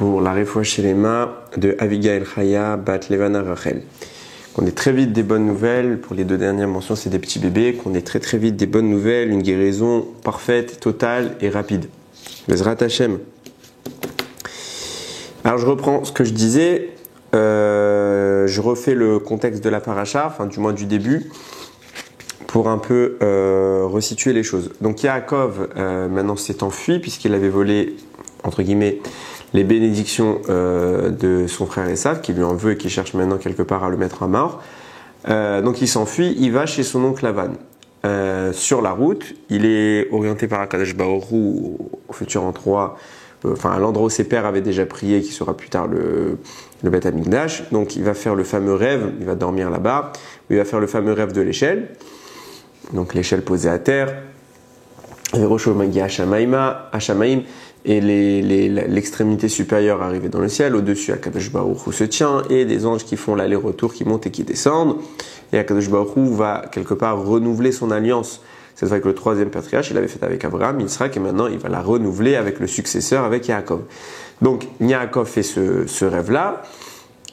pour la Refoua Shelema de Avigail Chaya Bat Levana Rachel. Qu'on ait très vite des bonnes nouvelles. Pour les deux dernières mentions, c'est des petits bébés. Qu'on ait très vite des bonnes nouvelles, une guérison parfaite, totale et rapide. Bezrat Hashem. Alors je reprends ce que je disais. Je refais le contexte de la paracha, enfin du moins du début, pour un peu resituer les choses. Donc Yaakov maintenant s'est enfui puisqu'il avait volé, entre guillemets, les bénédictions de son frère Esav, qui lui en veut et qui cherche maintenant quelque part à le mettre à mort. Donc il s'enfuit, il va chez son oncle Lavan. Sur la route, il est orienté par Akadosh Baruch Hu au futur en 3, à l'endroit où ses pères avaient déjà prié, qui sera plus tard le Beth Amikdash. Donc il va faire le fameux rêve, il va dormir là-bas, il va faire le fameux rêve de l'échelle. Donc l'échelle posée à terre, Hashamaim, et l'extrémité supérieure arrivée dans le ciel, au-dessus Akadosh Baruch Hu se tient, et des anges qui font l'aller-retour, qui montent et qui descendent. Et Akadosh Baruch Hu va quelque part renouveler son alliance. C'est vrai que le troisième patriarche, il l'avait fait avec Abraham, Yitzhak, et maintenant il va la renouveler avec le successeur, avec Yaakov. Donc Yaakov fait ce rêve-là,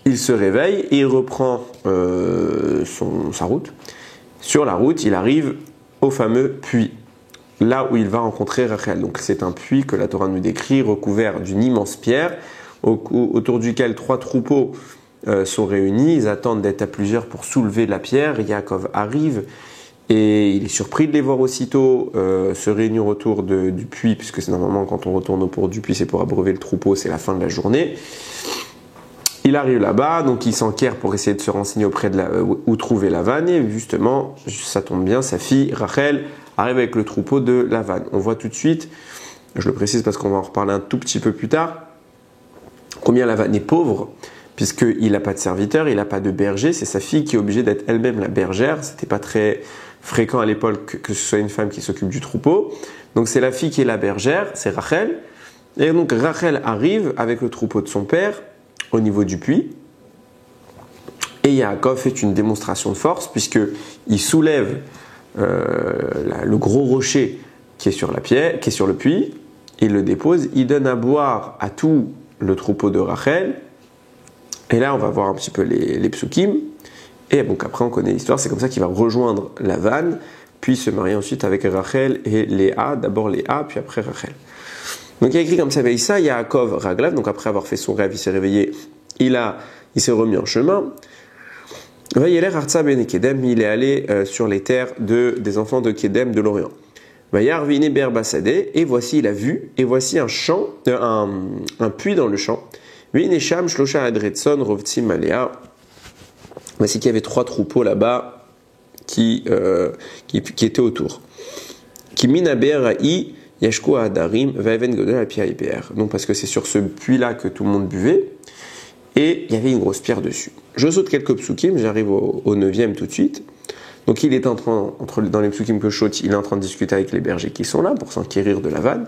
il se réveille et il reprend sa route. Sur la route, il arrive au fameux puits, là où il va rencontrer Rachel. Donc c'est un puits que la Torah nous décrit, recouvert d'une immense pierre, autour duquel 3 troupeaux sont réunis. Ils attendent d'être à plusieurs pour soulever la pierre. Yaakov arrive et il est surpris de les voir aussitôt se réunir autour du puits, puisque c'est normalement quand on retourne autour du puits, c'est pour abreuver le troupeau, c'est la fin de la journée. Il arrive là-bas, donc il s'enquiert pour essayer de se renseigner auprès de où trouver Lavan, et justement, ça tombe bien, sa fille Rachel arrive avec le troupeau de Lavan. On voit tout de suite, je le précise parce qu'on va en reparler un tout petit peu plus tard, combien Lavan est pauvre, puisqu'il n'a pas de serviteur, il n'a pas de berger, c'est sa fille qui est obligée d'être elle-même la bergère. C'était pas très fréquent à l'époque que ce soit une femme qui s'occupe du troupeau. Donc c'est la fille qui est la bergère, c'est Rachel. Et donc Rachel arrive avec le troupeau de son père au niveau du puits. Et Yaakov fait une démonstration de force puisqu'il soulève le gros rocher qui est sur la pierre, qui est sur le puits, il le dépose, il donne à boire à tout le troupeau de Rachel. Et là, on va voir un petit peu les psukim. Et donc après, on connaît l'histoire. C'est comme ça qu'il va rejoindre Lavan, puis se marier ensuite avec Rachel et Léa. D'abord Léa, puis après Rachel. Donc il y a écrit comme ça, Veïssa, Yaakov Raglav. Donc après avoir fait son rêve, il s'est réveillé. Il s'est remis en chemin. Vayeler Artsa ben Kedem. Il est allé sur les terres des enfants de Kedem de l'Orient. Vayar Vine Berbasade. Et voici, il a vu. Et voici un champ, un puits dans le champ. Vinesham Shlosha Adretson Rovtsim Malea. Voici qu'il y avait 3 troupeaux là-bas qui étaient autour. Qui minaberai yashko adarim vaeven godel apia iber. Donc parce que c'est sur ce puits-là que tout le monde buvait et il y avait une grosse pierre dessus. Je saute quelques psukim, j'arrive au 9e tout de suite. Donc il est en train, dans les psukim que je saute, il est en train de discuter avec les bergers qui sont là pour s'enquérir de la vanne.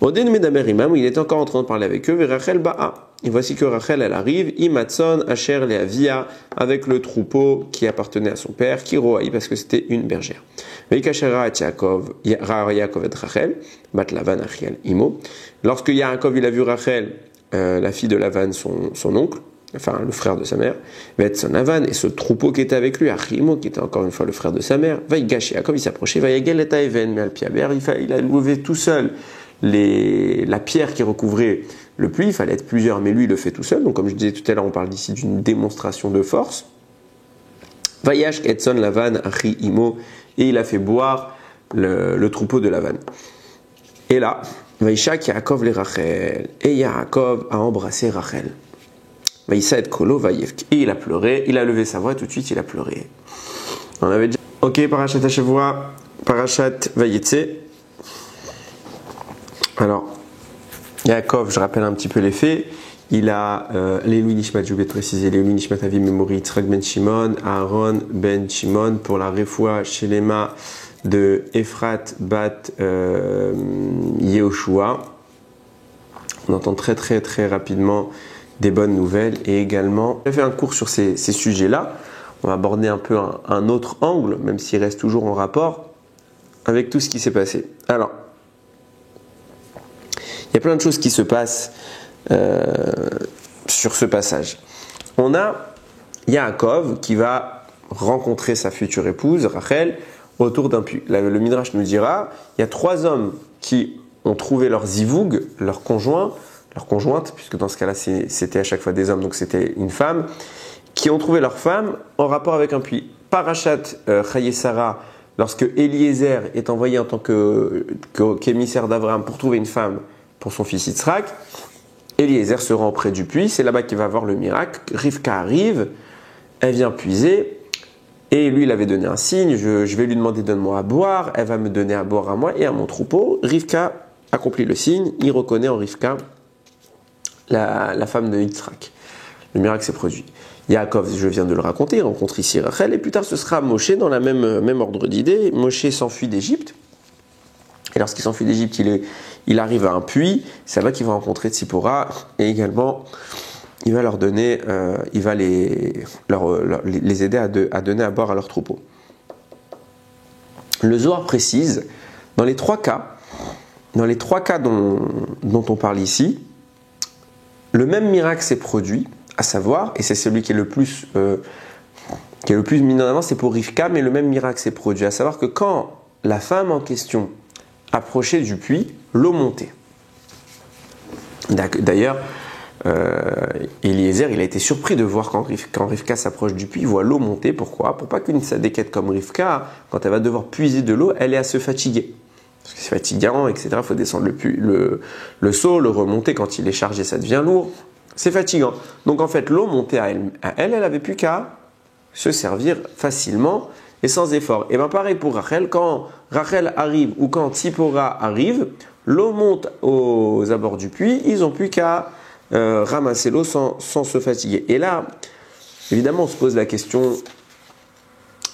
Oden medaber imam, il est encore en train de parler avec eux, vers Rachel ba'a. Et voici que Rachel, elle arrive, Imatson, Asher, Leavia, avec le troupeau qui appartenait à son père, Kiroaï, parce que c'était une bergère. Veikashera et Yaakov et Rachel, Bat Lavan Achiel Imo. Lorsque Yaakov, il a vu Rachel, la fille de Lavan, son oncle, enfin le frère de sa mère, Vetson Lavan, et ce troupeau qui était avec lui, Achimo, qui était encore une fois le frère de sa mère, Vaigash Yaakov, il s'approchait, Vaigel et Taïven, mais Alpiaber, il a levé tout seul la pierre qui recouvrait le puits. Il fallait être plusieurs, mais lui il le fait tout seul. Donc comme je disais tout à l'heure, on parle d'ici d'une démonstration de force. Vayash Etson Lavan Achi Imo, et il a fait boire le troupeau de Lavan. Et là, Vaishak Yaakov le Rachel, et Yaakov a embrassé Rachel. Vaïssa et Kolo Vaïevk, et il a pleuré, il a levé sa voix et tout de suite il a pleuré. On avait déjà. Ok, Parashat Hashavua, Parashat Vayetse. Alors, Yaakov, je rappelle un petit peu les faits. Il a l'Elui Nishmat, j'ai oublié de préciser, l'Elui Nishmat Avi Memori, Yitzhak ben Shimon, Aaron ben Shimon, pour la Refoua Shelema de Ephrat bat Yehoshua. On entend très très très rapidement des bonnes nouvelles et également, j'ai fait un cours sur ces sujets-là. On va aborder un peu un autre angle, même s'il reste toujours en rapport avec tout ce qui s'est passé. Alors, il y a plein de choses qui se passent sur ce passage. On a Yaakov qui va rencontrer sa future épouse, Rachel, autour d'un puits. Le Midrash nous dira, il y a 3 hommes qui ont trouvé leur zivug, leur conjointe, puisque dans ce cas-là, c'était à chaque fois des hommes, donc c'était une femme, qui ont trouvé leur femme en rapport avec un puits. Parashat Chaye Sarah, lorsque Eliezer est envoyé en tant qu'émissaire d'Abraham pour trouver une femme pour son fils Yitzhak, Eliezer se rend près du puits, c'est là-bas qu'il va voir le miracle. Rivka arrive, elle vient puiser, et lui il avait donné un signe, je vais lui demander donne-moi à boire, elle va me donner à boire à moi et à mon troupeau. Rivka accomplit le signe, il reconnaît en Rivka la femme de Yitzhak. Le miracle s'est produit. Yaakov, je viens de le raconter, il rencontre ici Rachel, et plus tard ce sera Moshe dans la même ordre d'idée. Moshe s'enfuit d'Égypte, et lorsqu'il s'enfuit d'Égypte, il arrive à un puits, c'est là qu'il va rencontrer Tzipora, et également il va leur donner, il va les aider à donner à boire à leur troupeau. Le Zohar précise, dans les trois cas dont on parle ici, le même miracle s'est produit, à savoir, et c'est celui qui est le plus mis en avant, c'est pour Rivka, mais le même miracle s'est produit, à savoir que quand la femme en question approchait du puits, l'eau montait. D'ailleurs, Eliezer, il a été surpris de voir quand Rivka s'approche du puits, il voit l'eau monter. Pourquoi ? Pour pas qu'une sadéquette comme Rivka, quand elle va devoir puiser de l'eau, elle ait à se fatiguer. Parce que c'est fatigant, etc. Il faut descendre le seau, le remonter. Quand il est chargé, ça devient lourd. C'est fatigant. Donc en fait, l'eau montait à elle n'avait plus qu'à se servir facilement et sans effort. Et bien pareil pour Rachel, quand Rachel arrive ou quand Tzipora arrive, l'eau monte aux abords du puits, ils n'ont plus qu'à ramasser l'eau sans se fatiguer. Et là, évidemment, on se pose la question,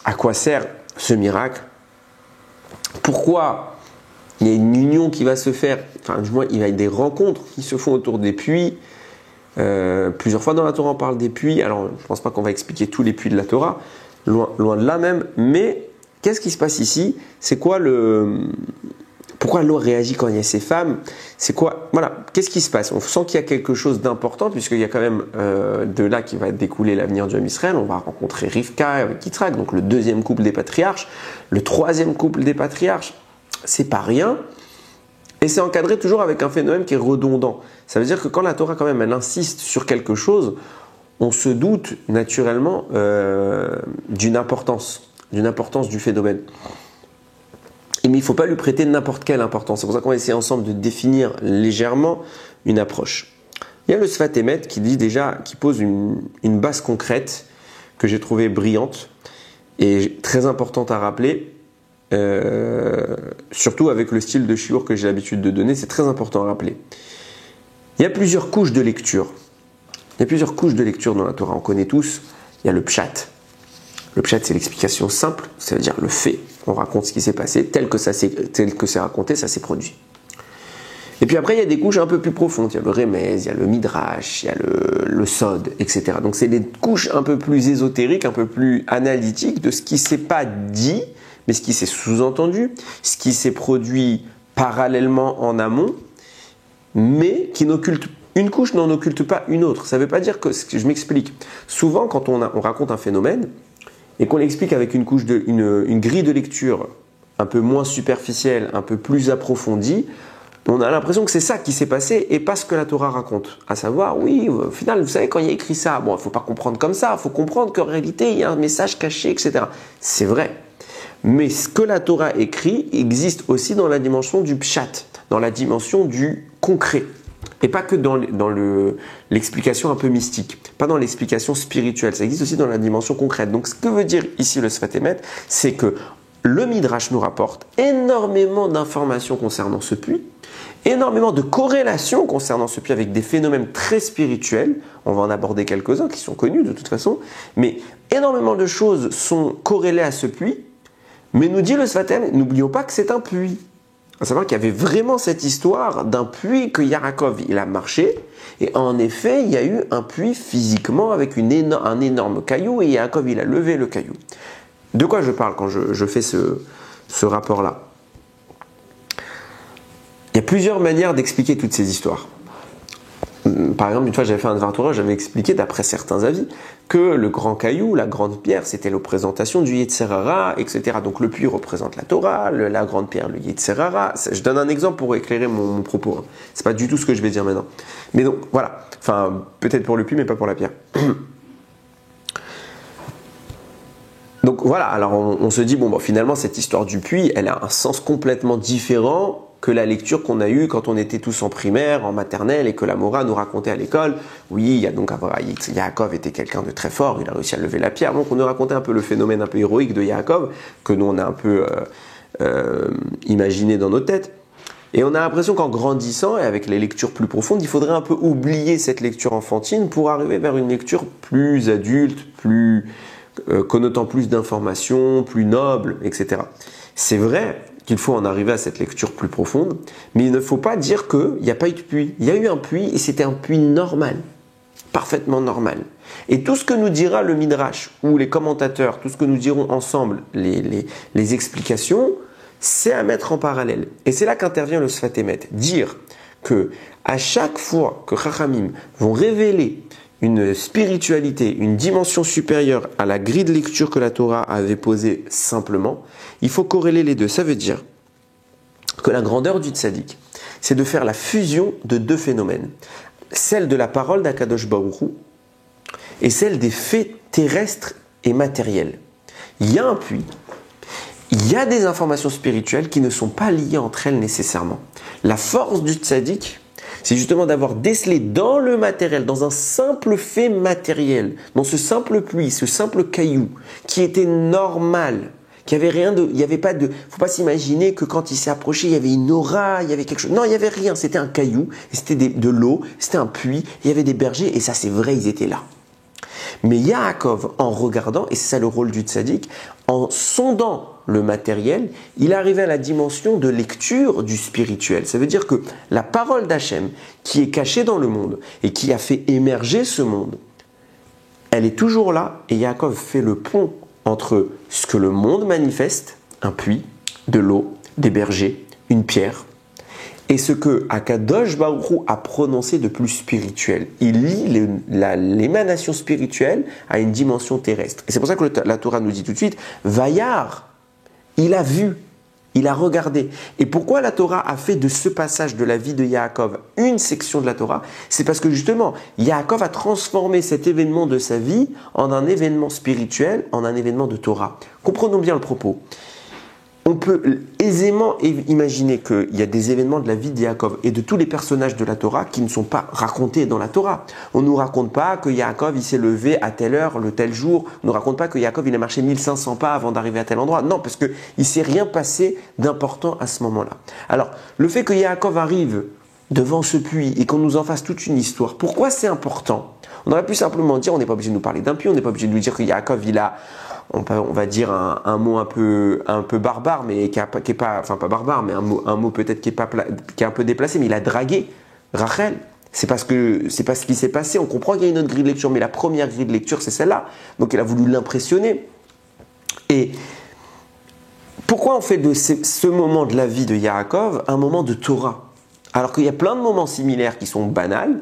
à quoi sert ce miracle ? Pourquoi il y a une union qui va se faire, enfin du moins il y a des rencontres qui se font autour des puits. Plusieurs fois dans la Torah on parle des puits, alors je ne pense pas qu'on va expliquer tous les puits de la Torah, loin de là même, mais qu'est-ce qui se passe ici ? C'est quoi pourquoi l'eau réagit quand il y a ces femmes ? C'est quoi ? Voilà, qu'est-ce qui se passe ? On sent qu'il y a quelque chose d'important, puisqu'il y a quand même de là qui va découler l'avenir du Israël. On va rencontrer Rivka avec Yitzhak, donc le 2e couple des patriarches, le 3e couple des patriarches, c'est pas rien. Et c'est encadré toujours avec un phénomène qui est redondant. Ça veut dire que quand la Torah, quand même, elle insiste sur quelque chose, on se doute naturellement d'une importance du phénomène. Mais il ne faut pas lui prêter n'importe quelle importance. C'est pour ça qu'on va essayer ensemble de définir légèrement une approche. Il y a le Sfat Emet qui pose une base concrète que j'ai trouvée brillante et très importante à rappeler. Surtout avec le style de shiur que j'ai l'habitude de donner, c'est très important à rappeler. Il y a plusieurs couches de lecture. Il y a plusieurs couches de lecture dans la Torah. On connaît tous. Il y a le pshat. Le pshat, c'est l'explication simple, ça veut dire le fait. On raconte ce qui s'est passé, tel que c'est raconté, ça s'est produit. Et puis après, il y a des couches un peu plus profondes. Il y a le remez, il y a le midrash, il y a le sod, etc. Donc c'est des couches un peu plus ésotériques, un peu plus analytiques de ce qui ne s'est pas dit, mais ce qui s'est sous-entendu, ce qui s'est produit parallèlement en amont, mais qui n'occulte une couche n'en occulte pas une autre. Ça ne veut pas dire que je m'explique. Souvent, quand on raconte un phénomène et qu'on l'explique avec une grille de lecture un peu moins superficielle, un peu plus approfondie, on a l'impression que c'est ça qui s'est passé et pas ce que la Torah raconte. À savoir, oui, au final, vous savez, quand il y a écrit ça, bon, il ne faut pas comprendre comme ça, il faut comprendre qu'en réalité, il y a un message caché, etc. C'est vrai. Mais ce que la Torah écrit existe aussi dans la dimension du pshat, dans la dimension du concret. Et pas que dans l'explication un peu mystique, pas dans l'explication spirituelle, ça existe aussi dans la dimension concrète. Donc ce que veut dire ici le Sfat Emet, c'est que le Midrash nous rapporte énormément d'informations concernant ce puits, énormément de corrélations concernant ce puits avec des phénomènes très spirituels, on va en aborder quelques-uns qui sont connus de toute façon, mais énormément de choses sont corrélées à ce puits, mais nous dit le Sfat Emet, n'oublions pas que c'est un puits. À savoir qu'il y avait vraiment cette histoire d'un puits que Yaakov il a marché, et en effet, il y a eu un puits physiquement avec un énorme caillou, et Yaakov il a levé le caillou. De quoi je parle quand je fais ce rapport-là ? Il y a plusieurs manières d'expliquer toutes ces histoires. Par exemple, une fois j'avais fait un Dvar Torah, j'avais expliqué d'après certains avis que le grand caillou, la grande pierre, c'était la représentation du Yetzer Hara, etc. Donc le puits représente la Torah, la grande pierre, le Yetzer Hara. Je donne un exemple pour éclairer mon propos. Hein. C'est pas du tout ce que je vais dire maintenant. Mais donc voilà, enfin peut-être pour le puits, mais pas pour la pierre. Donc voilà, alors on se dit, bon, finalement cette histoire du puits, elle a un sens complètement différent que la lecture qu'on a eue quand on était tous en primaire, en maternelle, et que la Mora nous racontait à l'école. Oui, Yaakov était quelqu'un de très fort, il a réussi à lever la pierre. Donc on nous racontait un peu le phénomène un peu héroïque de Yaakov, que nous on a un peu imaginé dans nos têtes. Et on a l'impression qu'en grandissant, et avec les lectures plus profondes, il faudrait un peu oublier cette lecture enfantine pour arriver vers une lecture plus adulte, plus connotant plus d'informations, plus noble, etc. C'est vrai qu'il faut en arriver à cette lecture plus profonde, mais il ne faut pas dire qu'il n'y a pas eu de puits. Il y a eu un puits et c'était un puits normal, parfaitement normal. Et tout ce que nous dira le Midrash ou les commentateurs, tout ce que nous dirons ensemble, les explications, c'est à mettre en parallèle. Et c'est là qu'intervient le Sfat Emet. Dire que à chaque fois que Chachamim vont révéler une spiritualité, une dimension supérieure à la grille de lecture que la Torah avait posée simplement, il faut corréler les deux. Ça veut dire que la grandeur du tzaddik, c'est de faire la fusion de deux phénomènes. Celle de la parole d'Akadosh Baruch Hu et celle des faits terrestres et matériels. Il y a un puits, il y a des informations spirituelles qui ne sont pas liées entre elles nécessairement. La force du tzaddik, c'est justement d'avoir décelé dans le matériel, dans un simple fait matériel, dans ce simple puits, ce simple caillou, qui était normal, qui avait rien de, il y avait pas de, faut pas s'imaginer que quand il s'est approché, il y avait une aura, il y avait quelque chose. Non, il y avait rien. C'était un caillou, c'était de l'eau, c'était un puits, il y avait des bergers, et ça c'est vrai, ils étaient là. Mais Yaakov, en regardant, et c'est ça le rôle du tzaddik, en sondant le matériel, il arrivait à la dimension de lecture du spirituel. Ça veut dire que la parole d'Hachem, qui est cachée dans le monde et qui a fait émerger ce monde, elle est toujours là, et Yaakov fait le pont entre ce que le monde manifeste, un puits, de l'eau, des bergers, une pierre, et ce que Akadosh Baruch Hu a prononcé de plus spirituel. Il lie l'émanation spirituelle à une dimension terrestre. Et c'est pour ça que la Torah nous dit tout de suite, Vayar, il a vu, il a regardé. Et pourquoi la Torah a fait de ce passage de la vie de Yaakov une section de la Torah? C'est parce que justement, Yaakov a transformé cet événement de sa vie en un événement spirituel, en un événement de Torah. Comprenons bien le propos. On peut aisément imaginer qu'il y a des événements de la vie de Yaakov et de tous les personnages de la Torah qui ne sont pas racontés dans la Torah. On ne nous raconte pas que Yaakov il s'est levé à telle heure, le tel jour. On ne nous raconte pas que Yaakov il a marché 1500 pas avant d'arriver à tel endroit. Non, parce qu'il ne s'est rien passé d'important à ce moment-là. Alors, le fait que Yaakov arrive devant ce puits et qu'on nous en fasse toute une histoire, pourquoi c'est important? On aurait pu simplement dire, on n'est pas obligé de nous parler d'un puits, on n'est pas obligé de lui dire que Yaakov il a... on va dire un mot un peu barbare, mais qui est pas, enfin pas barbare, mais un mot peut-être qui est un peu déplacé, mais il a dragué Rachel. C'est pas ce qui s'est passé. On comprend qu'il y a une autre grille de lecture, mais la première grille de lecture, c'est celle-là. Donc il a voulu l'impressionner. Et pourquoi on fait de ce moment de la vie de Yaakov un moment de Torah? Alors qu'il y a plein de moments similaires qui sont banals,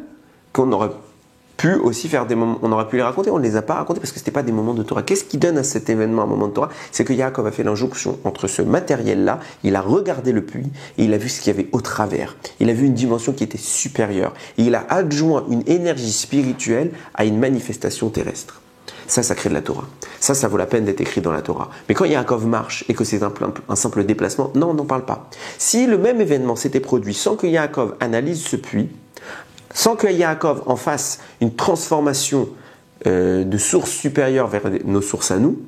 qu'on aurait pu aussi faire des moments, on aurait pu les raconter, on ne les a pas racontés parce que ce n'était pas des moments de Torah. Qu'est-ce qui donne à cet événement un moment de Torah? C'est que Yaakov a fait l'injonction entre ce matériel-là, il a regardé le puits et il a vu ce qu'il y avait au travers. Il a vu une dimension qui était supérieure. Et il a adjoint une énergie spirituelle à une manifestation terrestre. Ça crée de la Torah. Ça vaut la peine d'être écrit dans la Torah. Mais quand Yaakov marche et que c'est un simple déplacement, non, on n'en parle pas. Si le même événement s'était produit sans que Yaakov analyse ce puits, sans que Yaakov en fasse une transformation de source supérieure vers nos sources à nous,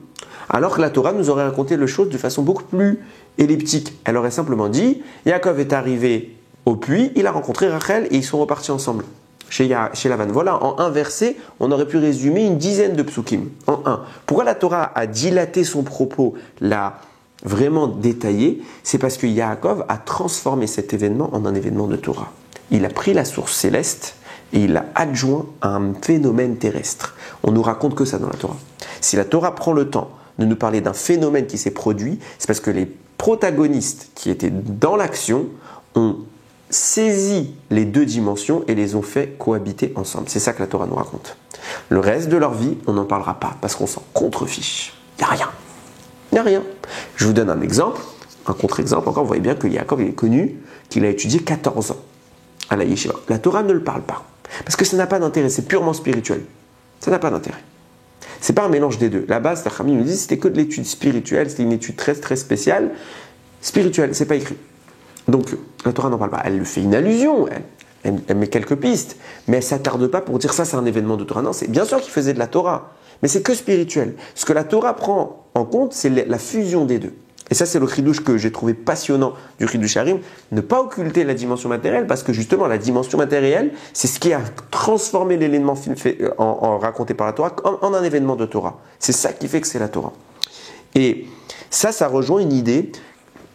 alors que la Torah nous aurait raconté les choses de façon beaucoup plus elliptique. Elle aurait simplement dit, Yaakov est arrivé au puits, il a rencontré Rachel et ils sont repartis ensemble chez Lavan. Voilà, en un verset, on aurait pu résumer une dizaine de psukim. En un. Pourquoi la Torah a dilaté son propos, l'a vraiment détaillé? C'est parce que Yaakov a transformé cet événement en un événement de Torah. Il a pris la source céleste et il l'a adjoint à un phénomène terrestre. On nous raconte que ça dans la Torah. Si la Torah prend le temps de nous parler d'un phénomène qui s'est produit, c'est parce que les protagonistes qui étaient dans l'action ont saisi les deux dimensions et les ont fait cohabiter ensemble. C'est ça que la Torah nous raconte. Le reste de leur vie, on n'en parlera pas parce qu'on s'en contrefiche. Il n'y a rien. Il n'y a rien. Je vous donne un exemple, un contre-exemple. Encore, vous voyez bien que Yaakov, il est connu, qu'il a étudié 14 ans à la yeshiva. La Torah ne le parle pas parce que ça n'a pas d'intérêt, c'est purement spirituel. Ça n'a pas d'intérêt. C'est pas un mélange des deux. La base, Tachamim nous dit, c'était que de l'étude spirituelle, c'était une étude très très spéciale. Spirituelle, c'est pas écrit. Donc, la Torah n'en parle pas. Elle fait une allusion, elle met quelques pistes, mais elle ne s'attarde pas pour dire ça, c'est un événement de Torah. Non, c'est bien sûr qu'il faisait de la Torah, mais c'est que spirituel. Ce que la Torah prend en compte, c'est la fusion des deux. Et ça, c'est le chidouche que j'ai trouvé passionnant du chidouche Harim, ne pas occulter la dimension matérielle, parce que justement, la dimension matérielle, c'est ce qui a transformé l'élément raconté par la Torah en un événement de Torah. C'est ça qui fait que c'est la Torah. Et ça rejoint une idée,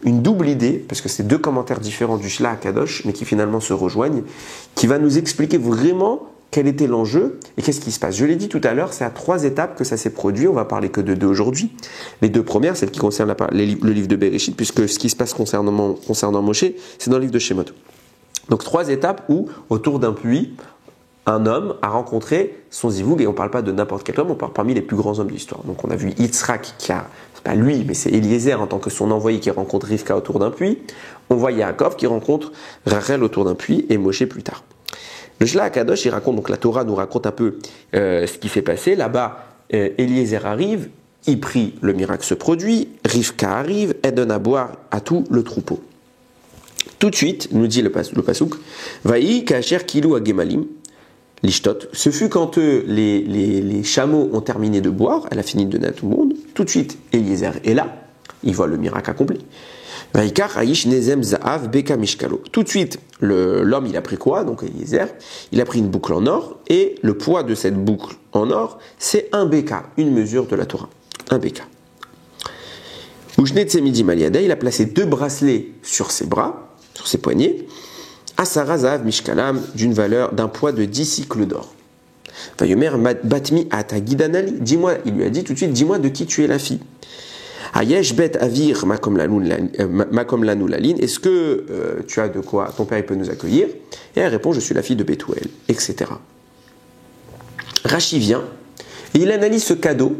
une double idée, parce que c'est deux commentaires différents du Shla HaKadosh, mais qui finalement se rejoignent, qui va nous expliquer vraiment quel était l'enjeu et qu'est-ce qui se passe. Je l'ai dit tout à l'heure, c'est à 3 étapes que ça s'est produit, on va parler que de 2 aujourd'hui. Les 2 premières, celles qui concernent le livre de Bereshit, puisque ce qui se passe concernant Moshe, c'est dans le livre de Shemot. Donc 3 étapes où, autour d'un puits, un homme a rencontré son zivoug, et on ne parle pas de n'importe quel homme, on parle parmi les plus grands hommes de l'histoire. Donc on a vu Yitzhak, c'est pas lui, mais c'est Eliezer en tant que son envoyé qui rencontre Rivka autour d'un puits. On voit Yaakov qui rencontre Rachel autour d'un puits et Moshe plus tard. Le Shla HaKadosh, il raconte, donc la Torah nous raconte un peu ce qui s'est passé. Là-bas, Eliezer arrive, il prie, le miracle se produit, Rivka arrive, elle donne à boire à tout le troupeau. Tout de suite, nous dit le pasouk, Vaï kacher kilou agemalim, l'ishtot. Ce fut quand les chameaux ont terminé de boire, elle a fini de donner à tout le monde. Tout de suite, Eliezer est là, il voit le miracle accompli. Vaikar Aish Nezem Zaav Beka Mishkalo. Tout de suite, l'homme il a pris quoi? Donc Eliezer, il a pris une boucle en or, et le poids de cette boucle en or, c'est un Beka, une mesure de la Torah. Un Beka. Ujne Tsemidi Maliada, il a placé 2 bracelets sur ses bras, sur ses poignets, Asara Zaav Mishkalam, d'un poids de 10 cycles d'or. Vayomer Batmi Ata Gidanali, dis-moi, il lui a dit tout de suite, dis-moi de qui tu es la fille. Ayesh bet avir makom lanou lalin, est-ce que tu as de quoi, ton père il peut nous accueillir? Et elle répond, je suis la fille de Bethuel, etc. Rachi vient et il analyse ce cadeau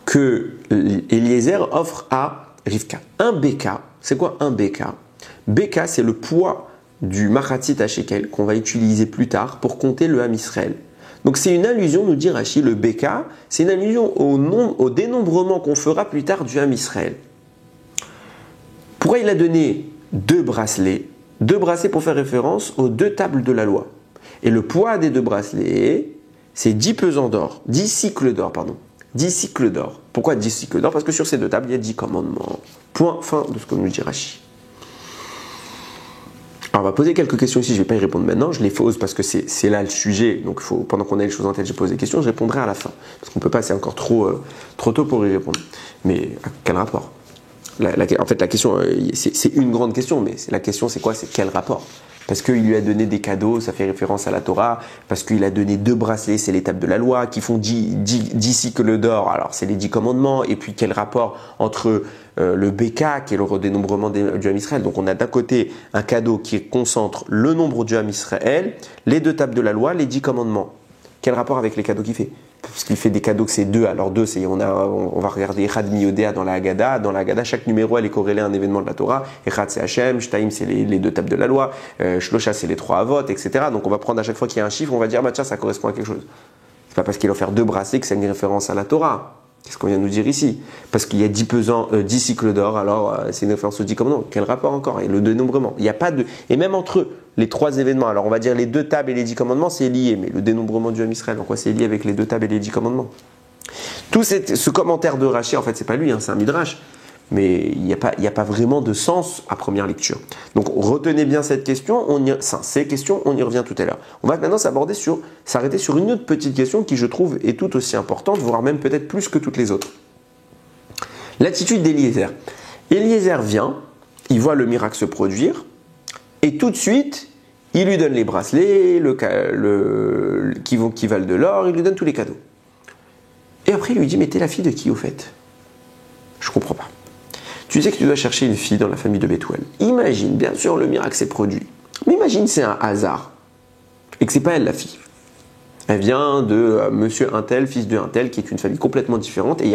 que Eliezer offre à Rivka. Un Beka, c'est quoi un Beka? Beka, c'est le poids du Machatzit à Shekel qu'on va utiliser plus tard pour compter le Ham Israël. Donc c'est une allusion, nous dit Rashi, le Beka, c'est une allusion au dénombrement qu'on fera plus tard du Ham Israël. Pourquoi il a donné 2 bracelets? 2 bracelets pour faire référence aux 2 tables de la loi. Et le poids des 2 bracelets, c'est 10 pesants d'or, 10 cycles d'or, pardon. 10 cycles d'or. Pourquoi 10 cycles d'or? Parce que sur ces 2 tables, il y a 10 commandements. Point fin de ce que nous dit Rashi. Alors on va poser quelques questions ici, je ne vais pas y répondre maintenant, je les pose parce que c'est là le sujet, donc pendant qu'on a les choses en tête, j'ai posé des questions, je répondrai à la fin, parce qu'on ne peut pas, c'est encore trop tôt pour y répondre. Mais quel rapport? En fait la question, c'est une grande question, mais la question c'est quoi? C'est quel rapport? Parce qu'il lui a donné des cadeaux, ça fait référence à la Torah, parce qu'il a donné 2 bracelets, c'est l'étape de la loi, qui font 10 cycles d'or, alors c'est les 10 commandements, et puis quel rapport entre le Beka, qui est le redénombrement du Ham Israël. Donc on a d'un côté un cadeau qui concentre le nombre du Ham Israël, les 2 tables de la loi, les 10 commandements. Quel rapport avec les cadeaux qu'il fait? Parce qu'il fait des cadeaux que c'est 2, alors 2, on va regarder Echad Miyodea dans la Haggadah. Dans la Haggadah, chaque numéro elle est corrélée à un événement de la Torah. Echad c'est Hachem, Shtaim c'est les 2 tables de la loi, Shlosha c'est les 3 avot, etc. Donc on va prendre à chaque fois qu'il y a un chiffre, on va dire tiens, ça correspond à quelque chose. C'est pas parce qu'il a offert 2 bracelets que c'est une référence à la Torah. Qu'est-ce qu'on vient de nous dire ici? Parce qu'il y a 10 cycles d'or, alors c'est une référence aux 10 commandements. Quel rapport encore? Et le dénombrement. Il n'y a pas de. Et même entre les 3 événements, alors on va dire les 2 tables et les 10 commandements, c'est lié, mais le dénombrement du Ham Israël, en quoi c'est lié avec les 2 tables et les 10 commandements? Tout ce commentaire de Rashi, en fait, c'est pas lui, c'est un midrash, mais il n'y a pas vraiment de sens à première lecture. Donc retenez bien cette question, ces questions, on y revient tout à l'heure. On va maintenant s'arrêter sur une autre petite question qui, je trouve, est tout aussi importante, voire même peut-être plus que toutes les autres. L'attitude d'Eliezer. Eliezer vient, il voit le miracle se produire, et tout de suite, il lui donne les bracelets, qui valent de l'or, il lui donne tous les cadeaux. Et après, il lui dit, mais t'es la fille de qui au fait? Je comprends pas. Tu sais que tu dois chercher une fille dans la famille de Bethuel. Imagine, bien sûr, le miracle s'est produit. Mais imagine c'est un hasard et que c'est pas elle la fille. Elle vient de monsieur un tel, fils de un tel, qui est une famille complètement différente. Et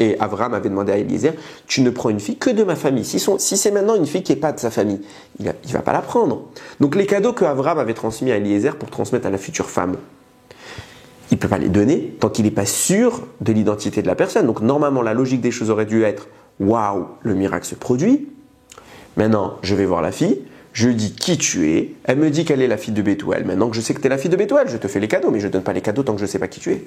et Abraham avait demandé à Eliezer, tu ne prends une fille que de ma famille. Si c'est maintenant une fille qui n'est pas de sa famille, il ne va pas la prendre. Donc les cadeaux que Abraham avait transmis à Eliezer pour transmettre à la future femme, il ne peut pas les donner tant qu'il n'est pas sûr de l'identité de la personne. Donc normalement, la logique des choses aurait dû être, waouh, le miracle se produit. Maintenant, je vais voir la fille. Je dis qui tu es, elle me dit qu'elle est la fille de Bethuel. Maintenant que je sais que tu es la fille de Bethuel, je te fais les cadeaux, mais je ne donne pas les cadeaux tant que je ne sais pas qui tu es.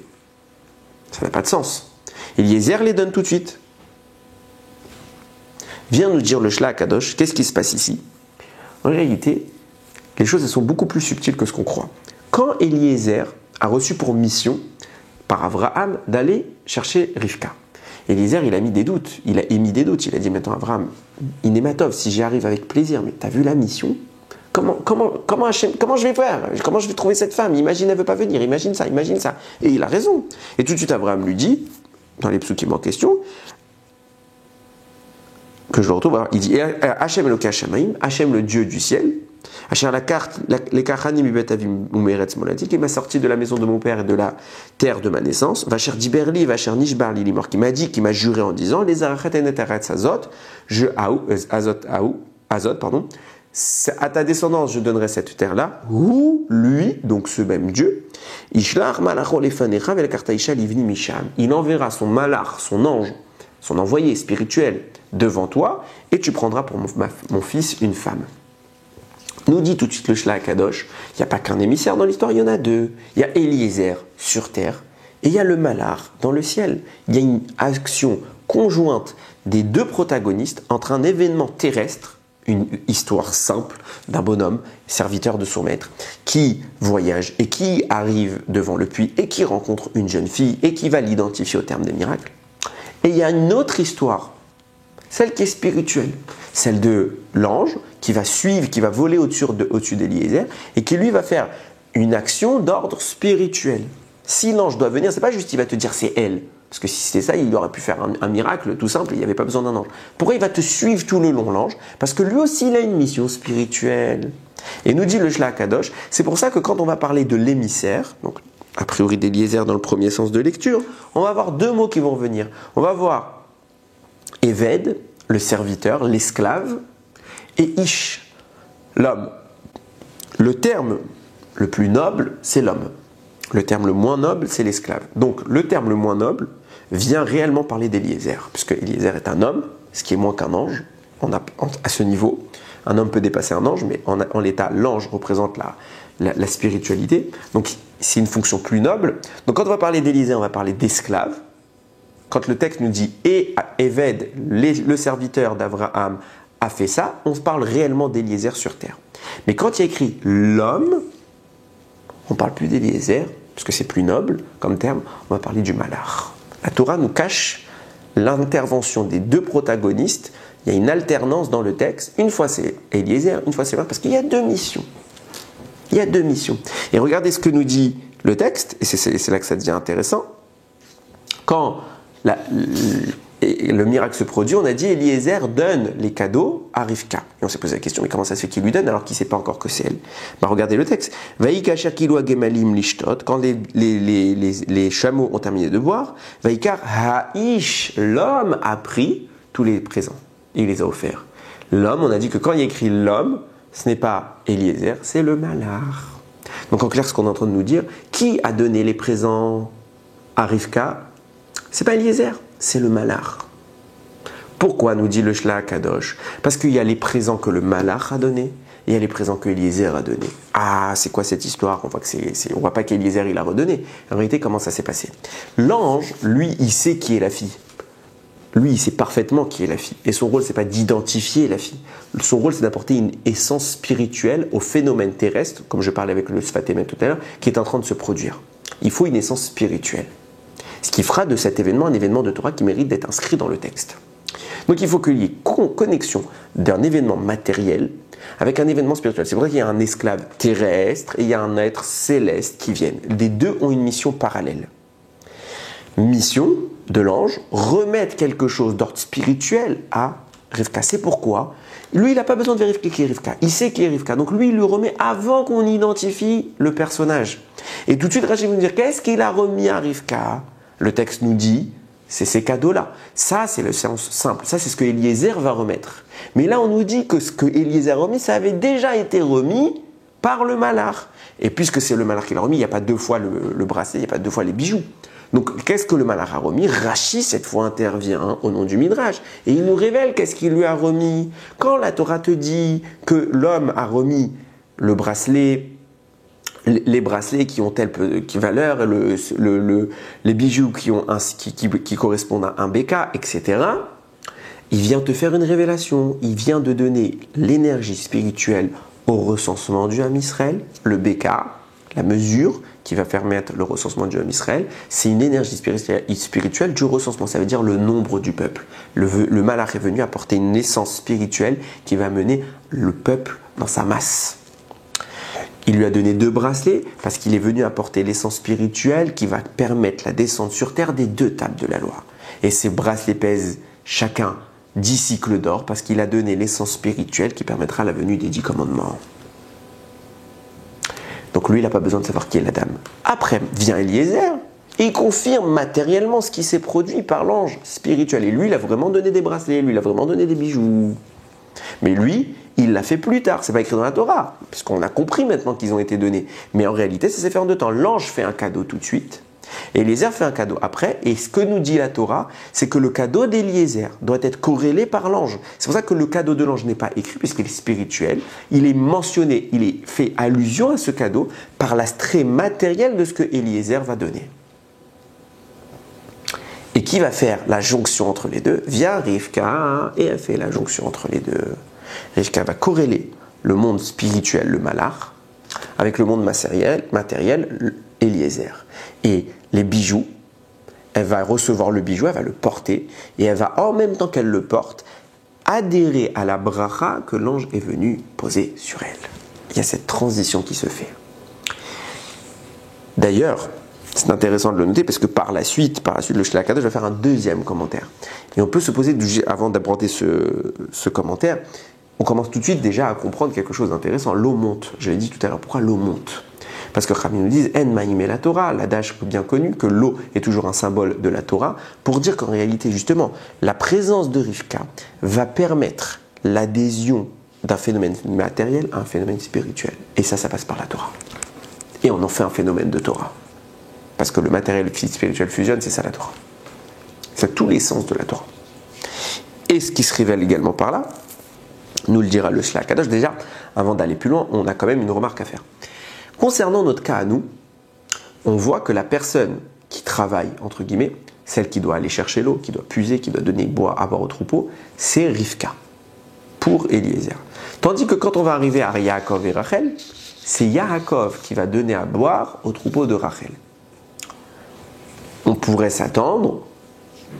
Ça n'a pas de sens. Eliezer les donne tout de suite. Viens nous dire le Shla Kadosh, qu'est-ce qui se passe ici? En réalité, les choses elles sont beaucoup plus subtiles que ce qu'on croit. Quand Eliezer a reçu pour mission par Abraham d'aller chercher Rivka, Eliezer, il a mis des doutes, il a émis des doutes, il a dit maintenant Abraham, Inématov, si j'y arrive avec plaisir, mais t'as vu la mission? Comment je vais faire? Comment je vais trouver cette femme? Imagine, elle ne veut pas venir, imagine ça. Et il a raison. Et tout de suite, Abraham lui dit, dans les psukim en question, que je le retrouve, il dit Hachem Eloka Shamaim, Hachem le Dieu du ciel, Hachem la carte, les Kachanim Ibet Avim Umeretz Moladi, qui m'a sorti de la maison de mon père et de la terre de ma naissance, Vacher Diberli, Vacher Nishbarli Limor, qui m'a dit, qui m'a juré en disant les Arachet Enet Aretz Azot, pardon, à ta descendance je donnerai cette terre-là, où lui, donc ce même Dieu, Ishlar Malacho Lefanecha Velkartaisha Livni Misham, il enverra son malach, son ange, son envoyé spirituel devant toi, et tu prendras pour mon fils une femme. Nous dit tout de suite le Shla Kadosh, il n'y a pas qu'un émissaire dans l'histoire, il y en a deux. Il y a Eliezer sur terre, et il y a le malach dans le ciel. Il y a une action conjointe des deux protagonistes entre un événement terrestre, une histoire simple d'un bonhomme, serviteur de son maître, qui voyage et qui arrive devant le puits et qui rencontre une jeune fille et qui va l'identifier au terme des miracles. Et il y a une autre histoire, celle qui est spirituelle, celle de l'ange qui va suivre, qui va voler au-dessus d'Eliezer et qui lui va faire une action d'ordre spirituel. Si l'ange doit venir, c'est pas juste il va te dire c'est elle, parce que si c'était ça, il aurait pu faire un miracle tout simple, il n'y avait pas besoin d'un ange. Pourquoi il va te suivre tout le long, l'ange? Parce que lui aussi il a une mission spirituelle. Et nous dit le Shla Kadosh, c'est pour ça que quand on va parler de l'émissaire, donc a priori d'Eliezer dans le premier sens de lecture, on va avoir deux mots qui vont venir. On va voir Eved, le serviteur, l'esclave, et Ish, l'homme. Le terme le plus noble, c'est l'homme. Le terme le moins noble, c'est l'esclave. Donc le terme le moins noble vient réellement parler d'Eliezer, puisque Eliezer est un homme, ce qui est moins qu'un ange, à ce niveau. Un homme peut dépasser un ange, mais en l'état, l'ange représente la spiritualité. Donc c'est une fonction plus noble. Donc quand on va parler d'Eliezer, on va parler d'esclave. Quand le texte nous dit « Et Eved, le serviteur d'Abraham, a fait ça », on se parle réellement d'Eliezer sur terre. Mais quand il y a écrit « l'homme », on ne parle plus d'Eliezer, parce que c'est plus noble comme terme, on va parler du malach. La Torah nous cache l'intervention des deux protagonistes. Il y a une alternance dans le texte. Une fois c'est Eliezer, une fois c'est malach, parce qu'il y a deux missions. Il y a deux missions. Et regardez ce que nous dit le texte, et c'est là que ça devient intéressant. Quand le miracle se produit, on a dit Eliezer donne les cadeaux à Rivka. Et on s'est posé la question, mais comment ça se fait qu'il lui donne alors qu'il ne sait pas encore que c'est elle? Regardez le texte. Vaïka Shakilu Gemalim Lishtot, quand les chameaux ont terminé de boire, Vaïkar Ha'ish, l'homme a pris tous les présents. Il les a offerts. L'homme, on a dit que quand il y a écrit l'homme, ce n'est pas Eliezer, c'est le malach. Donc en clair, ce qu'on est en train de nous dire, qui a donné les présents à Rivka? C'est pas Eliezer, c'est le malach. Pourquoi nous dit le Shla Kadosh? Parce qu'il y a les présents que le malach a donnés et il y a les présents que Eliezer a donnés. Ah, c'est quoi cette histoire? On voit pas qu'Eliezer il a redonné. En réalité, comment ça s'est passé? L'ange, lui, il sait qui est la fille. Lui, il sait parfaitement qui est la fille. Et son rôle, c'est pas d'identifier la fille. Son rôle, c'est d'apporter une essence spirituelle au phénomène terrestre, comme je parlais avec le Sfat Emet tout à l'heure, qui est en train de se produire. Il faut une essence spirituelle. Ce qui fera de cet événement un événement de Torah qui mérite d'être inscrit dans le texte. Donc il faut qu'il y ait connexion d'un événement matériel avec un événement spirituel. C'est vrai qu'il y a un esclave terrestre et il y a un être céleste qui viennent. Les deux ont une mission parallèle. Mission de l'ange, remettre quelque chose d'ordre spirituel à Rivka. C'est pourquoi Lui, il n'a pas besoin de vérifier qui est Rivka. Il sait qui est Rivka. Donc lui, il lui remet avant qu'on identifie le personnage. Et tout de suite, Rachid va nous dire, qu'est-ce qu'il a remis à Rivka? Le texte nous dit, c'est ces cadeaux-là. Ça, c'est le sens simple. Ça, c'est ce que Eliezer va remettre. Mais là, on nous dit que ce que Eliezer a remis, ça avait déjà été remis par le malach. Et puisque c'est le malach qui l'a remis, il n'y a pas deux fois le bracelet, il n'y a pas deux fois les bijoux. Donc, qu'est-ce que le malach a remis? Rachid, cette fois, intervient au nom du Midrash. Et il nous révèle qu'est-ce qu'il lui a remis. Quand la Torah te dit que l'homme a remis le bracelet, les bracelets qui ont telle valeur, les bijoux qui correspondent à un béka, etc., il vient te faire une révélation. Il vient de donner l'énergie spirituelle au recensement du Ham Israël, le béka, la mesure qui va permettre le recensement du Ham Israël, c'est une énergie spirituelle du recensement, ça veut dire le nombre du peuple. Le malach est venu apporter une essence spirituelle qui va mener le peuple dans sa masse. Il lui a donné 2 bracelets parce qu'il est venu apporter l'essence spirituelle qui va permettre la descente sur terre des 2 tables de la loi. Et ces bracelets pèsent chacun 10 cycles d'or parce qu'il a donné l'essence spirituelle qui permettra la venue des 10 commandements. Donc lui, il n'a pas besoin de savoir qui est la dame. Après vient Eliezer et il confirme matériellement ce qui s'est produit par l'ange spirituel. Et lui, il a vraiment donné des bracelets, lui, il a vraiment donné des bijoux. Mais lui, il l'a fait plus tard. C'est pas écrit dans la Torah, puisqu'on a compris maintenant qu'ils ont été donnés. Mais en réalité, ça s'est fait en 2 temps. L'ange fait un cadeau tout de suite, et Eliezer fait un cadeau après. Et ce que nous dit la Torah, c'est que le cadeau d'Eliezer doit être corrélé par l'ange. C'est pour ça que le cadeau de l'ange n'est pas écrit, puisqu'il est spirituel. Il est mentionné, il est fait allusion à ce cadeau par l'aspect matériel de ce que Eliezer va donner. Et qui va faire la jonction entre les deux? Via Rivka, et elle fait la jonction entre les deux. Rivka va corréler le monde spirituel, le malach, avec le monde matériel, Eliezer. Et les bijoux, elle va recevoir le bijou, elle va le porter, et elle va, en même temps qu'elle le porte, adhérer à la bracha que l'ange est venu poser sur elle. Il y a cette transition qui se fait. D'ailleurs, c'est intéressant de le noter parce que par la suite le Shlach Kadosh va faire un 2e commentaire. Et on peut se poser, avant d'aborder ce commentaire, on commence tout de suite déjà à comprendre quelque chose d'intéressant. L'eau monte. Je l'ai dit tout à l'heure. Pourquoi l'eau monte? Parce que Chachamim nous disent En Maïm la Torah, l'adage bien connu, que l'eau est toujours un symbole de la Torah, pour dire qu'en réalité, justement, la présence de Rivka va permettre l'adhésion d'un phénomène matériel à un phénomène spirituel. Et ça passe par la Torah. Et on en fait un phénomène de Torah. Parce que le matériel et le spirituel fusionnent, c'est ça la Torah. C'est tous les sens de la Torah. Et ce qui se révèle également par là, nous le dira le Shlach Kadosh. Déjà, avant d'aller plus loin, on a quand même une remarque à faire. Concernant notre cas à nous, on voit que la personne qui travaille, entre guillemets, celle qui doit aller chercher l'eau, qui doit puiser, qui doit donner à boire au troupeau, c'est Rivka, pour Eliezer. Tandis que quand on va arriver à Yaakov et Rachel, c'est Yaakov qui va donner à boire au troupeau de Rachel. On pourrait s'attendre,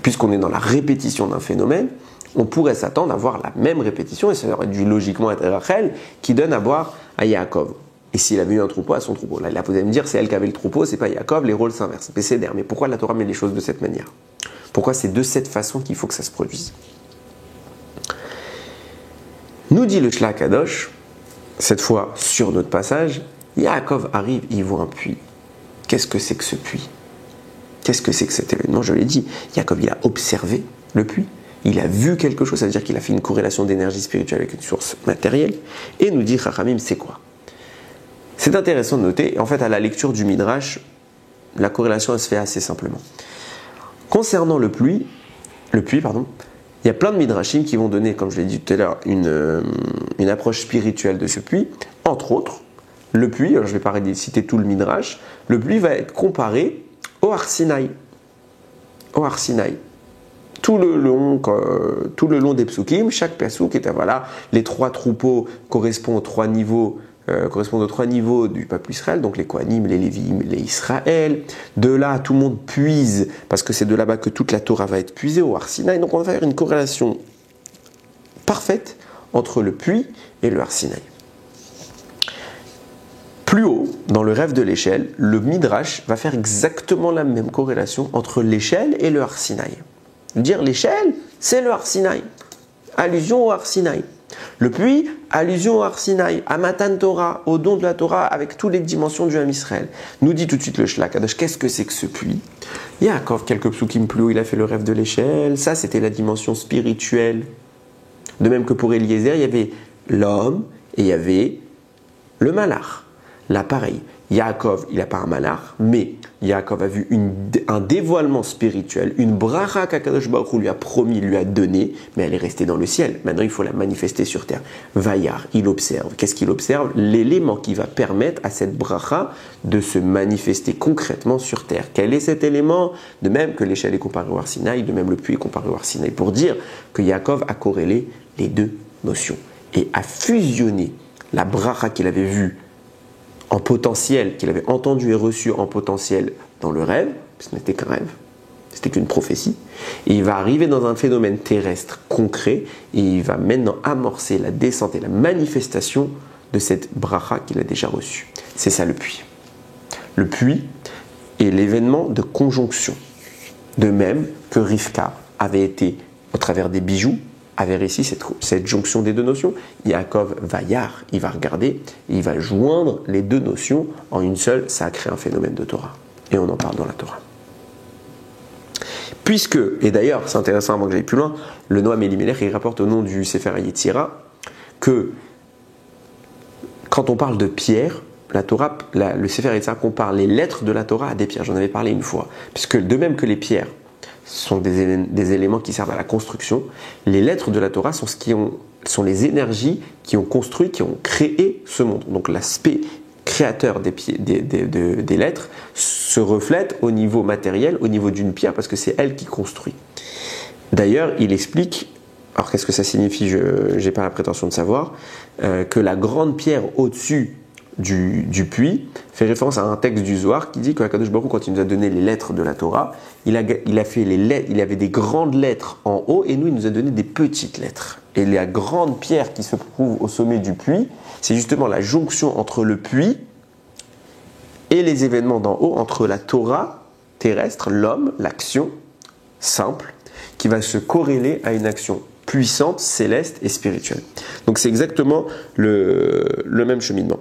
puisqu'on est dans la répétition d'un phénomène, on pourrait s'attendre à voir la même répétition, et ça aurait dû logiquement être Rachel qui donne à boire à Yaakov. Et s'il avait eu un troupeau, à son troupeau. Là, vous allez me dire, c'est elle qui avait le troupeau, c'est pas Yaakov, les rôles s'inversent. Mais c'est d'air. Mais pourquoi la Torah met les choses de cette manière? Pourquoi c'est de cette façon qu'il faut que ça se produise? Nous dit le Shlach Kadosh, cette fois sur notre passage, Yaakov arrive, il voit un puits. Qu'est-ce que c'est que ce puits? Qu'est-ce que c'est que cet événement? Je l'ai dit, Yaakov, il a observé le puits, il a vu quelque chose, ça veut dire qu'il a fait une corrélation d'énergie spirituelle avec une source matérielle, et nous dit Chachamim, c'est quoi? C'est intéressant de noter, en fait, à la lecture du Midrash, la corrélation elle se fait assez simplement. Concernant le puits, il y a plein de Midrashim qui vont donner, comme je l'ai dit tout à l'heure, une approche spirituelle de ce puits. Entre autres, le puits, alors je ne vais pas citer tout le Midrash, le puits va être comparé au Har Sinaï. Au Har Sinaï. Tout le long des psukim, chaque pasouk est, voilà, les 3 troupeaux correspondent aux 3 niveaux du peuple Israël, donc les Kohanim, les Lévim, les Israël. De là, tout le monde puise, parce que c'est de là-bas que toute la Torah va être puisée au Har Sinaï. Donc on va faire une corrélation parfaite entre le puits et le Har Sinaï. Plus haut, dans le rêve de l'échelle, le Midrash va faire exactement la même corrélation entre l'échelle et le Har Sinaï. Dire l'échelle, c'est le Har Sinaï. Allusion au Har Sinaï. Le puits, allusion au Har Sinaï, à Matan Torah, au don de la Torah avec toutes les dimensions du Ham Israël. Nous dit tout de suite le Shlach Kadosh, qu'est-ce que c'est que ce puits? Yaakov, quelques psukim plus haut, il a fait le rêve de l'échelle. Ça, c'était la dimension spirituelle. De même que pour Eliezer, il y avait l'homme et il y avait le malach. Là, pareil. Yaakov, il n'a pas un malach, mais Yaakov a vu un dévoilement spirituel, une bracha qu'Akadosh Baruch Hu lui a promis, lui a donné, mais elle est restée dans le ciel. Maintenant, il faut la manifester sur terre. Vayar, il observe. Qu'est-ce qu'il observe? L'élément qui va permettre à cette bracha de se manifester concrètement sur terre. Quel est cet élément? De même que l'échelle est comparée au Har Sinaï, de même le puits est comparé au Har Sinaï, pour dire que Yaakov a corrélé les deux notions et a fusionné la bracha qu'il avait vue en potentiel, qu'il avait entendu et reçu en potentiel dans le rêve, ce n'était qu'un rêve, c'était qu'une prophétie, et il va arriver dans un phénomène terrestre concret, et il va maintenant amorcer la descente et la manifestation de cette bracha qu'il a déjà reçue. C'est ça le puits. Le puits est l'événement de conjonction, de même que Rivka avait été, au travers des bijoux, avait réussi cette jonction des deux notions. Yaakov Vayar, il va regarder, il va joindre les deux notions en une seule, ça a créé un phénomène de Torah. Et on en parle dans la Torah. Puisque, et d'ailleurs, c'est intéressant avant que j'aille plus loin, le Noam Elimelech, il rapporte au nom du Sefer Yetzira que quand on parle de pierre, la Torah, le Sefer Yetzira compare les lettres de la Torah à des pierres. J'en avais parlé une fois. Puisque de même que les pierres sont des éléments qui servent à la construction, les lettres de la Torah sont les énergies qui ont construit, qui ont créé ce monde. Donc l'aspect créateur des lettres se reflète au niveau matériel, au niveau d'une pierre, parce que c'est elle qui construit. D'ailleurs, il explique, alors qu'est-ce que ça signifie, je n'ai pas la prétention de savoir, que la grande pierre au-dessus du puits fait référence à un texte du Zohar qui dit que Akadosh Baruch Hu, quand il nous a donné les lettres de la Torah, il avait des grandes lettres en haut et nous il nous a donné des petites lettres. Et la grande pierre qui se trouve au sommet du puits, c'est justement la jonction entre le puits et les événements d'en haut, entre la Torah terrestre, l'homme, l'action simple, qui va se corréler à une action puissante, céleste et spirituelle. Donc c'est exactement le même cheminement.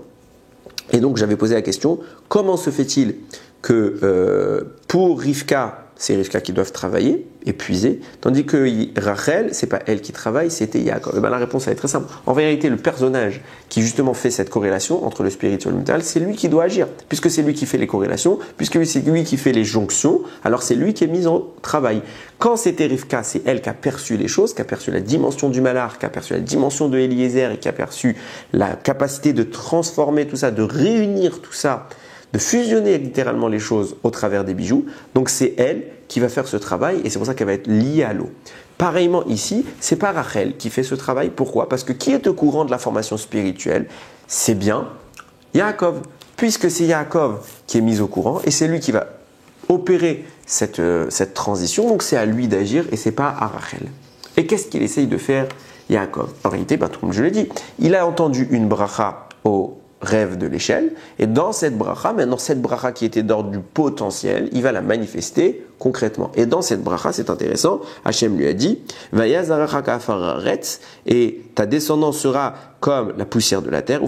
Et donc j'avais posé la question, comment se fait-il que pour Rivka, c'est Rivka qui doivent travailler, épuiser, tandis que Rachel, c'est pas elle qui travaille, c'était Yaakov. Et bien la réponse elle est très simple. En vérité, le personnage qui justement fait cette corrélation entre le spirituel et le mental, c'est lui qui doit agir, puisque c'est lui qui fait les corrélations, puisque c'est lui qui fait les jonctions, alors c'est lui qui est mis en travail. Quand c'était Rivka, c'est elle qui a perçu les choses, qui a perçu la dimension du malach, qui a perçu la dimension de Eliezer et qui a perçu la capacité de transformer tout ça, de réunir tout ça, de fusionner littéralement les choses au travers des bijoux. Donc c'est elle qui va faire ce travail et c'est pour ça qu'elle va être liée à l'eau. Pareillement ici, c'est pas Rachel qui fait ce travail. Pourquoi? Parce que qui est au courant de la formation spirituelle? C'est bien Yaakov, puisque c'est Yaakov qui est mis au courant et c'est lui qui va opérer cette transition. Donc c'est à lui d'agir et c'est pas à Rachel. Et qu'est-ce qu'il essaye de faire Yaakov? En réalité, comme je l'ai dit, il a entendu une bracha au rêve de l'échelle, et dans cette bracha, maintenant cette bracha qui était d'ordre du potentiel, il va la manifester concrètement. Et dans cette bracha, c'est intéressant, Hachem lui a dit, et ta descendance sera comme la poussière de la terre,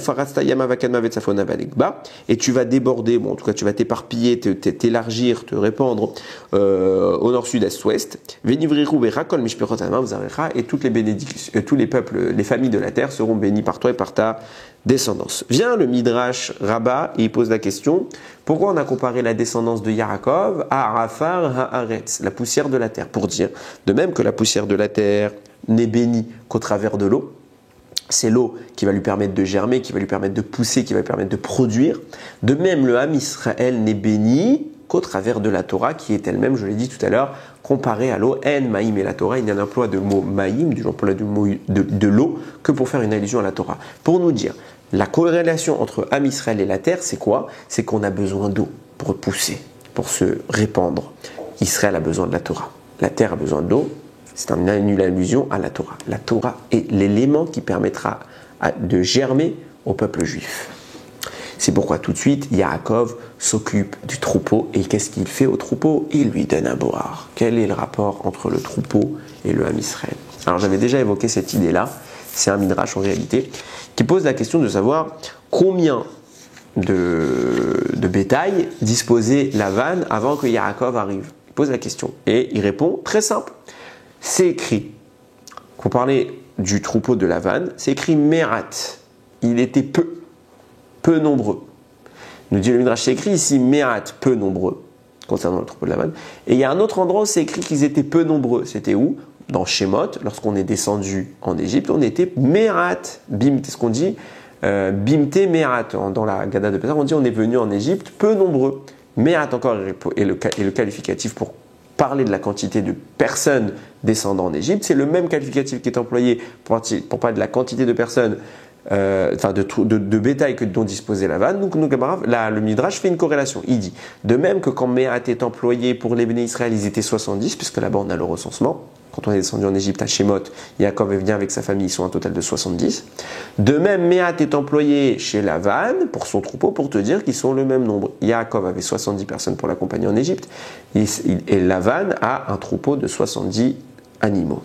et tu vas déborder, bon en tout cas tu vas t'éparpiller, t'élargir, te répandre au nord, sud, est, ouest, et toutes les bénédictions, tous les peuples, les familles de la terre seront bénis par toi et par ta descendance. Vient le Midrash Rabbah et il pose la question, pourquoi on a comparé la descendance de Yaakov à Arafar Haaretz, la poussière de la terre, pour dire, de même que la poussière de la terre n'est bénie qu'au travers de l'eau, c'est l'eau qui va lui permettre de germer, qui va lui permettre de pousser, qui va lui permettre de produire, de même le Ham Israël n'est béni qu'au travers de la Torah, qui est elle-même, je l'ai dit tout à l'heure, comparée à l'eau. En maïm et la Torah, il n'y a un emploi de mot maïm, du emploi de l'eau, que pour faire une allusion à la Torah. Pour nous dire, la corrélation entre Ham Israël et la terre, c'est quoi? C'est qu'on a besoin d'eau pour pousser, pour se répandre. Israël a besoin de la Torah. La terre a besoin d'eau. C'est une allusion à la Torah. La Torah est l'élément qui permettra de germer au peuple juif. C'est pourquoi tout de suite, Yaakov s'occupe du troupeau. Et qu'est-ce qu'il fait au troupeau? Il lui donne à boire. Quel est le rapport entre le troupeau et le Ham Israël? Alors j'avais déjà évoqué cette idée-là. c'est un midrash en réalité, qui pose la question de savoir combien de bétail disposait Lavan avant que Yaakov arrive. Il pose la question et il répond très simple. C'est écrit, pour parler du troupeau de Lavan, c'est écrit Merat. Il était peu nombreux. Nous dit le midrash, c'est écrit ici Merat, peu nombreux, concernant le troupeau de Lavan. Et il y a un autre endroit où c'est écrit qu'ils étaient peu nombreux. C'était où? Dans Shemot, lorsqu'on est descendu en Égypte, on était Merat. Bim, c'est ce qu'on dit. Bimte Merat. Dans la Gada de Pessah, on dit on est venu en Égypte peu nombreux. Merat encore est le qualificatif pour parler de la quantité de personnes descendant en Égypte. C'est le même qualificatif qui est employé pour parler de la quantité de personnes, de bétail dont disposait Lavan. Donc le Midrash fait une corrélation. Il dit, de même que quand Merat est employé pour les Béné Israël, ils étaient 70, puisque là-bas on a le recensement. Quand on est descendu en Égypte à Shemot, Yaakov vient avec sa famille, ils sont un total de 70. De même, Mehat est employé chez Lavan pour son troupeau pour te dire qu'ils sont le même nombre. Yaakov avait 70 personnes pour l'accompagner en Égypte et Lavan a un troupeau de 70 animaux.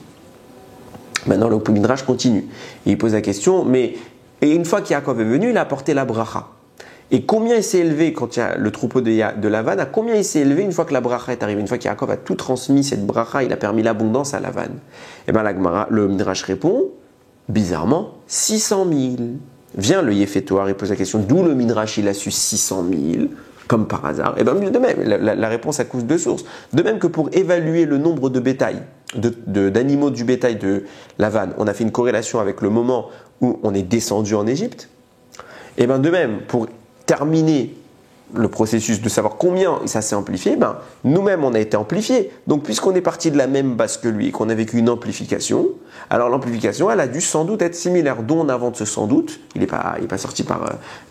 Maintenant, le Midrash continue. Il pose la question, et une fois qu'Yaakov est venu, il a apporté la bracha. Et combien il s'est élevé quand il y a le troupeau de Lavan, à combien il s'est élevé une fois que la bracha est arrivée, une fois qu'Yaakov a tout transmis cette bracha, il a permis l'abondance à Lavan. Et bien le Midrash répond, bizarrement, 600 000. Vient le Yefetoar et pose la question, d'où le Midrash il a su 600 000, comme par hasard. Et bien de même, la réponse accouche de sources. De même que pour évaluer le nombre de bétail, d'animaux du bétail de Lavan, on a fait une corrélation avec le moment où on est descendu en Égypte. Et bien de même, pour terminer le processus de savoir combien ça s'est amplifié, nous-mêmes on a été amplifiés. Donc puisqu'on est parti de la même base que lui et qu'on a vécu une amplification, alors l'amplification elle a dû sans doute être similaire. D'où on invente ce sans doute, il n'est pas sorti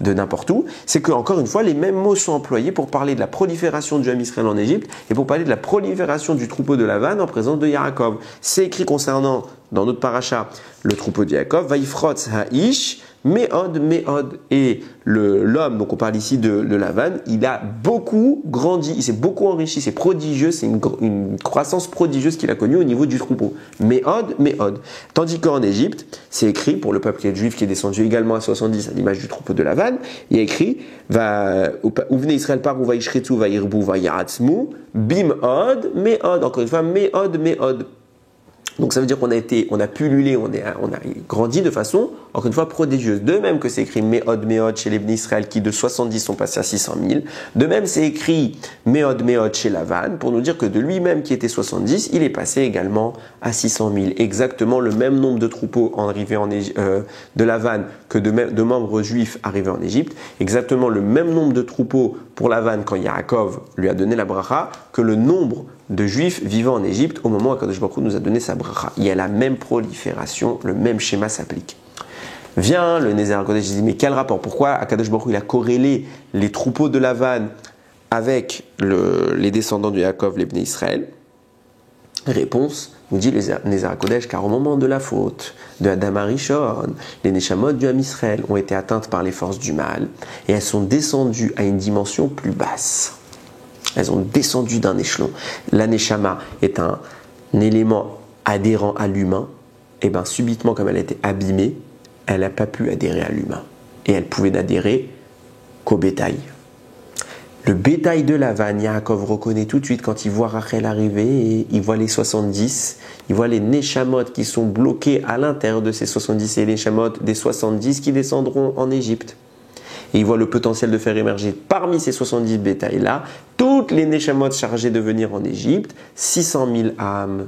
de n'importe où, c'est que encore une fois les mêmes mots sont employés pour parler de la prolifération du Ham Israël en Égypte et pour parler de la prolifération du troupeau de Lavan en présence de Yaakov. C'est écrit concernant, dans notre paracha, le troupeau de Yaakov, Vaifrotz Ha'ish, Me'od. Et l'homme, donc on parle ici de Lavan, il a beaucoup grandi, il s'est beaucoup enrichi, c'est prodigieux, c'est une croissance prodigieuse qu'il a connue au niveau du troupeau. Me'od. Tandis qu'en Égypte, c'est écrit, pour le peuple juif qui est descendu également à 70 à l'image du troupeau de Lavan, il y a écrit, Ouvne Israël par ou vaishretu vairbu vayaratzmu, bim'od, me'od. Encore une fois, me'od. Donc ça veut dire qu'on a pullulé, on a grandi de façon, encore une fois, prodigieuse. De même que c'est écrit Me'od chez les Bnei Israël qui de 70 sont passés à 600 000. De même c'est écrit Me'od chez Lavan pour nous dire que de lui-même qui était 70, il est passé également à 600 000. Exactement le même nombre de troupeaux arrivés de Lavan que de membres juifs arrivés en Égypte. Exactement le même nombre de troupeaux pour Lavan quand Yaakov lui a donné la bracha que le nombre de juifs vivant en Égypte au moment où Akadosh Baruch Hu nous a donné sa bracha. Il y a la même prolifération, le même schéma s'applique. Vient le Nézer HaKodesh, je dis mais quel rapport? Pourquoi Akadosh Baruch Hu il a corrélé les troupeaux de Lavan avec les descendants de Yaakov, les Bnei Israël? Réponse, nous dit le Nézer HaKodesh, car au moment de la faute de Adam HaRishon, les Neshamot du Ham Israël ont été atteintes par les forces du mal et elles sont descendues à une dimension plus basse. Elles ont descendu d'un échelon. La Neshama est un élément adhérent à l'humain. Et bien subitement, comme elle a été abîmée, elle n'a pas pu adhérer à l'humain. Et elle pouvait n'adhérer qu'au bétail. Le bétail de Lavan, Yaakov reconnaît tout de suite quand il voit Rachel arriver, et il voit les 70, il voit les Neshamot qui sont bloqués à l'intérieur de ces 70 et les Neshamot des 70 qui descendront en Égypte. Et il voit le potentiel de faire émerger parmi ces 70 bétails-là, toutes les Neshamot chargées de venir en Égypte, 600 000 âmes.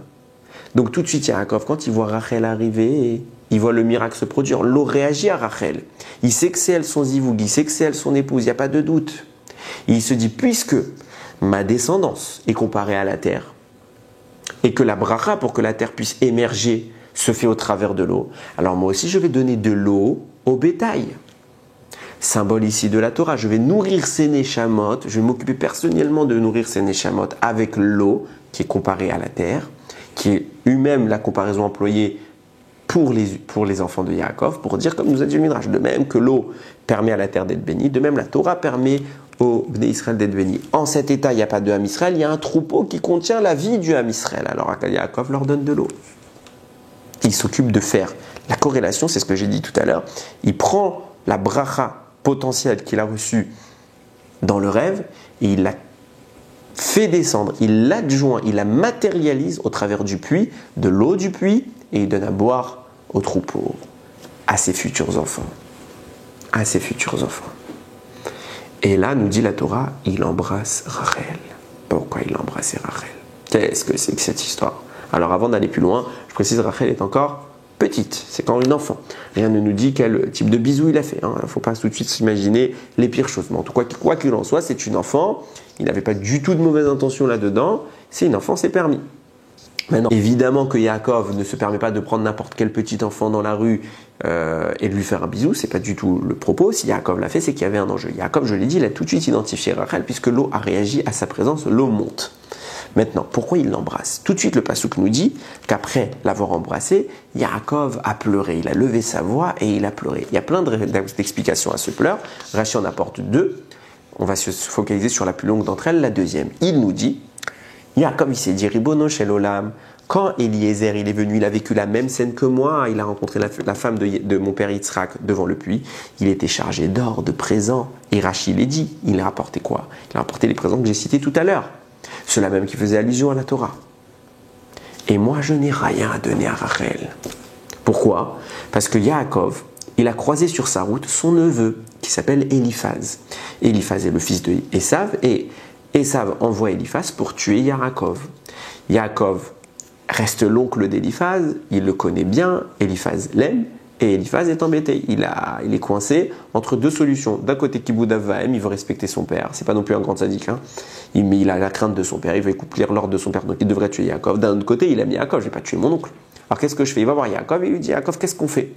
Donc tout de suite, Yaakov, quand il voit Rachel arriver, il voit le miracle se produire. L'eau réagit à Rachel. Il sait que c'est elle son zivoug, il sait que c'est elle son épouse, il n'y a pas de doute. Et il se dit, puisque ma descendance est comparée à la terre, et que la bracha, pour que la terre puisse émerger, se fait au travers de l'eau, alors moi aussi je vais donner de l'eau au bétail. Symbole ici de la Torah, je vais nourrir ces Neshamot, je vais m'occuper personnellement de nourrir ces Neshamot avec l'eau qui est comparée à la terre, qui est lui-même la comparaison employée pour les enfants de Yaakov, pour dire comme nous a dit le Midrash, de même que l'eau permet à la terre d'être bénie, de même la Torah permet au Bnei Israël d'être béni. En cet état, il n'y a pas de Ham Israël, il y a un troupeau qui contient la vie du Ham Israël. Alors Yaakov leur donne de l'eau. Il s'occupe de faire La corrélation, c'est ce que j'ai dit tout à l'heure. Il prend la bracha potentielle qu'il a reçue dans le rêve et il la fait descendre, il l'adjoint, il la matérialise au travers du puits, de l'eau du puits, et il donne à boire au troupeau, à ses futurs enfants. À ses futurs enfants. Et là, nous dit la Torah, il embrasse Rachel. Pourquoi il embrassait Rachel? Qu'est-ce que c'est que cette histoire? Alors avant d'aller plus loin, je précise, Rachel est encore petite, c'est quand une enfant. Rien ne nous dit quel type de bisou il a fait. Il ne faut pas tout de suite s'imaginer les pires choses. Mais en tout cas, quoi qu'il en soit, c'est une enfant. Il n'avait pas du tout de mauvaise intention là-dedans. C'est une enfant, c'est permis. Maintenant, évidemment que Yaakov ne se permet pas de prendre n'importe quel petit enfant dans la rue et de lui faire un bisou. C'est pas du tout le propos. Si Yaakov l'a fait, c'est qu'il y avait un enjeu. Yaakov, je l'ai dit, il a tout de suite identifié Rachel puisque l'eau a réagi à sa présence. L'eau monte. Maintenant, pourquoi il l'embrasse? Tout de suite, le passouk nous dit qu'après l'avoir embrassé, Yaakov a pleuré. Il a levé sa voix et il a pleuré. Il y a plein d'explications à ce pleur. Rachi en apporte deux. On va se focaliser sur la plus longue d'entre elles, la deuxième. Il nous dit, Yaakov, il s'est dit, Ribono shel olam, quand Eliezer il est venu, il a vécu la même scène que moi, il a rencontré la femme de mon père Yitzhak devant le puits, il était chargé d'or, de présents. Et Rachi l'a dit, il a rapporté quoi? Il a rapporté les présents que j'ai cités tout à l'heure. Ceux-là même qui faisaient allusion à la Torah. Et moi, je n'ai rien à donner à Rachel. Pourquoi? Parce que Yaakov, il a croisé sur sa route son neveu, qui s'appelle Eliphaz. Eliphaz est le fils de Esav, et Esav envoie Eliphaz pour tuer Yaakov. Yaakov reste l'oncle d'Eliphaz, il le connaît bien, Eliphaz l'aime, et Eliphaz est embêté. Il est coincé entre deux solutions. D'un côté, Kibboud Av Vahem, il veut respecter son père. C'est pas non plus un grand sadique, hein. Mais il a la crainte de son père. Il veut accomplir l'ordre de son père. Donc il devrait tuer Yaakov. D'un autre côté, il aime Yaakov. Je vais pas tuer mon oncle. Alors qu'est-ce que je fais? Il va voir Yaakov et il lui dit, Yaakov, qu'est-ce qu'on fait?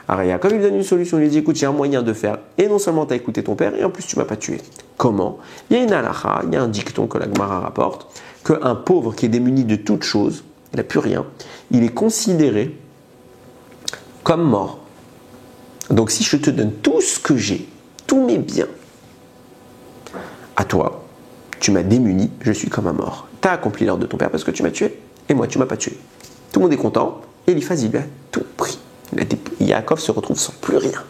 Alors Yaakov, il lui donne une solution. Il lui dit, écoute, j'ai un moyen de faire. Et non seulement tu as écouté ton père, et en plus tu m'as pas tué. Comment? Il y a une halakha, il y a un dicton que la Gemara rapporte, qu'un pauvre qui est démuni de toute chose, il n'a plus rien, il est considéré comme mort. Donc si je te donne tout ce que j'ai, tous mes biens, à toi, tu m'as démuni, je suis comme un mort. Tu as accompli l'ordre de ton père parce que tu m'as tué, et moi tu m'as pas tué. Tout le monde est content, et Eliphaz il lui a tout pris. Yaakov se retrouve sans plus rien.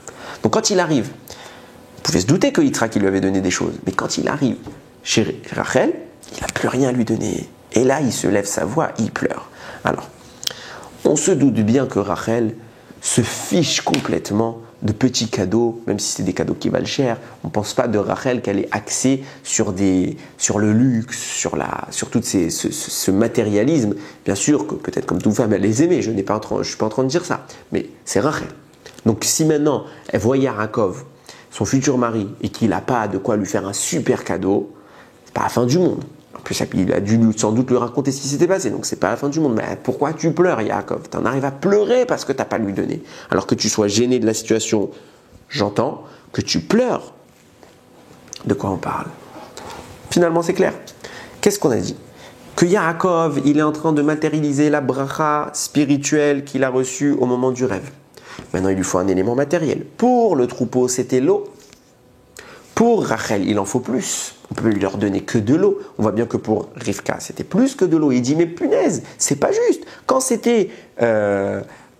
Donc quand il arrive, vous pouvez se douter que Yitzhak lui avait donné des choses, mais quand il arrive chez Rachel, il n'a plus rien à lui donner. Et là, il se lève sa voix, il pleure. Alors, on se doute bien que Rachel se fiche complètement de petits cadeaux, même si c'est des cadeaux qui valent cher. On ne pense pas de Rachel qu'elle est axée sur le luxe, sur tout ce matérialisme. Bien sûr que peut-être comme toute femme, elle les aimait, je ne suis pas en train de dire ça, mais c'est Rachel. Donc si maintenant, elle voit Yaakov, son futur mari, et qu'il n'a pas de quoi lui faire un super cadeau, c'est pas la fin du monde. En plus, il a dû sans doute lui raconter ce qui s'était passé, donc c'est pas la fin du monde. Mais pourquoi tu pleures, Yaakov? Tu en arrives à pleurer parce que tu n'as pas lui donné. Alors que tu sois gêné de la situation, j'entends que tu pleures. De quoi on parle? Finalement, c'est clair. Qu'est-ce qu'on a dit? Que Yaakov, il est en train de matérialiser la bracha spirituelle qu'il a reçue au moment du rêve. Maintenant, il lui faut un élément matériel. Pour le troupeau, c'était l'eau. Pour Rachel, il en faut plus. On peut lui leur donner que de l'eau. On voit bien que pour Rivka, c'était plus que de l'eau. Il dit, mais punaise, c'est pas juste. Quand c'était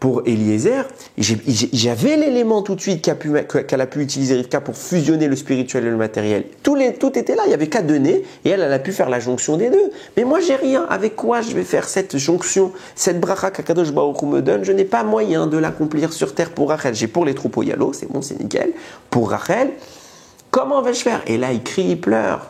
pour Eliezer, j'avais l'élément tout de suite qu'elle a pu utiliser Rivka pour fusionner le spirituel et le matériel. Tout était là, il n'y avait qu'à donner et elle a pu faire la jonction des deux. Mais moi, j'ai rien. Avec quoi je vais faire cette jonction, cette bracha qu'Akadosh Baruch Hu me donne? Je n'ai pas moyen de l'accomplir sur terre pour Rachel. J'ai pour les troupeaux, il y a l'eau, c'est bon, c'est nickel. Pour Rachel, comment vais-je faire? Et là, il crie, il pleure.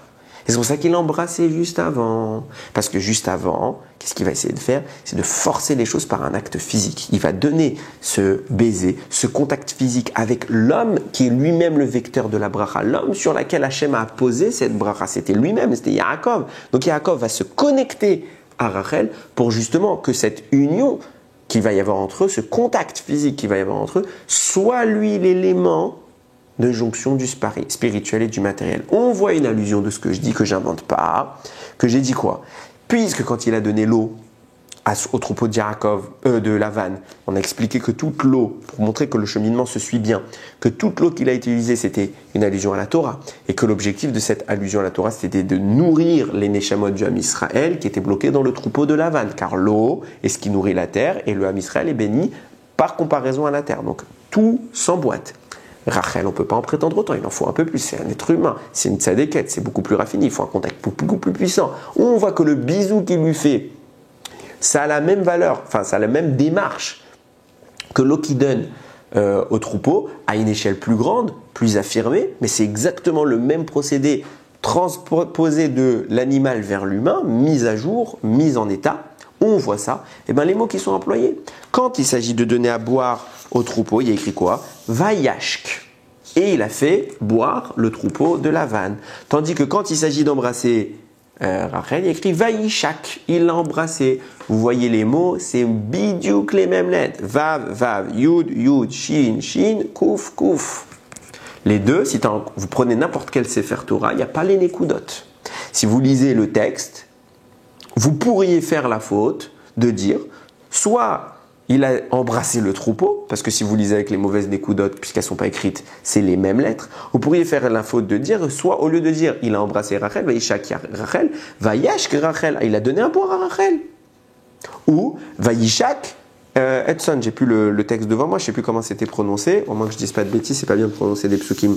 Et c'est pour ça qu'il l'a embrassé juste avant. Parce que juste avant, qu'est-ce qu'il va essayer de faire? C'est de forcer les choses par un acte physique. Il va donner ce baiser, ce contact physique avec l'homme qui est lui-même le vecteur de la bracha. L'homme sur lequel Hachem a posé cette bracha, c'était lui-même, c'était Yaakov. Donc Yaakov va se connecter à Rachel pour justement que cette union qu'il va y avoir entre eux, ce contact physique qu'il va y avoir entre eux, soit lui l'élément de jonction du spirituel et du matériel. On voit une allusion de ce que je dis, que j'invente pas, que j'ai dit quoi? Puisque quand il a donné l'eau au troupeau de Yaakov, de Lavan, on a expliqué que toute l'eau, pour montrer que le cheminement se suit bien, que toute l'eau qu'il a utilisée, c'était une allusion à la Torah, et que l'objectif de cette allusion à la Torah, c'était de nourrir les Neshamot du Ham Israël qui étaient bloqués dans le troupeau de Lavan, car l'eau est ce qui nourrit la terre, et le Ham Israël est béni par comparaison à la terre. Donc tout s'emboîte. Rachel, on ne peut pas en prétendre autant, il en faut un peu plus, c'est un être humain, c'est une tzadékette, c'est beaucoup plus raffiné, il faut un contact beaucoup plus puissant. On voit que le bisou qu'il lui fait, ça a la même valeur, enfin ça a la même démarche que l'eau qu'il donne au troupeau, à une échelle plus grande, plus affirmée, mais c'est exactement le même procédé transposé de l'animal vers l'humain, mis à jour, mis en état. On voit ça, et bien les mots qui sont employés. Quand il s'agit de donner à boire au troupeau, il y a écrit quoi? Vayashk. Et il a fait boire le troupeau de la vanne. Tandis que quand il s'agit d'embrasser Rachel, il y a écrit Vayishak. Il l'a embrassé. Vous voyez les mots, c'est bidiouk les mêmes lettres. Vav, vav, yud, yud, shin, shin, kouf, kouf. Les deux, si vous prenez n'importe quel Sefer Torah, il n'y a pas les nekudot. Si vous lisez le texte, vous pourriez faire la faute de dire, soit il a embrassé le troupeau, parce que si vous lisez avec les mauvaises nekudot, puisqu'elles ne sont pas écrites, c'est les mêmes lettres. Vous pourriez faire la faute de dire, soit au lieu de dire, il a embrassé Rachel, Vayishak Rachel, Vayashk Rachel, il a donné à boire à Rachel. Ou Vayishak Edson, j'ai plus le texte devant moi, je ne sais plus comment c'était prononcé, au moins que je ne dise pas de bêtises, c'est pas bien de prononcer des psukim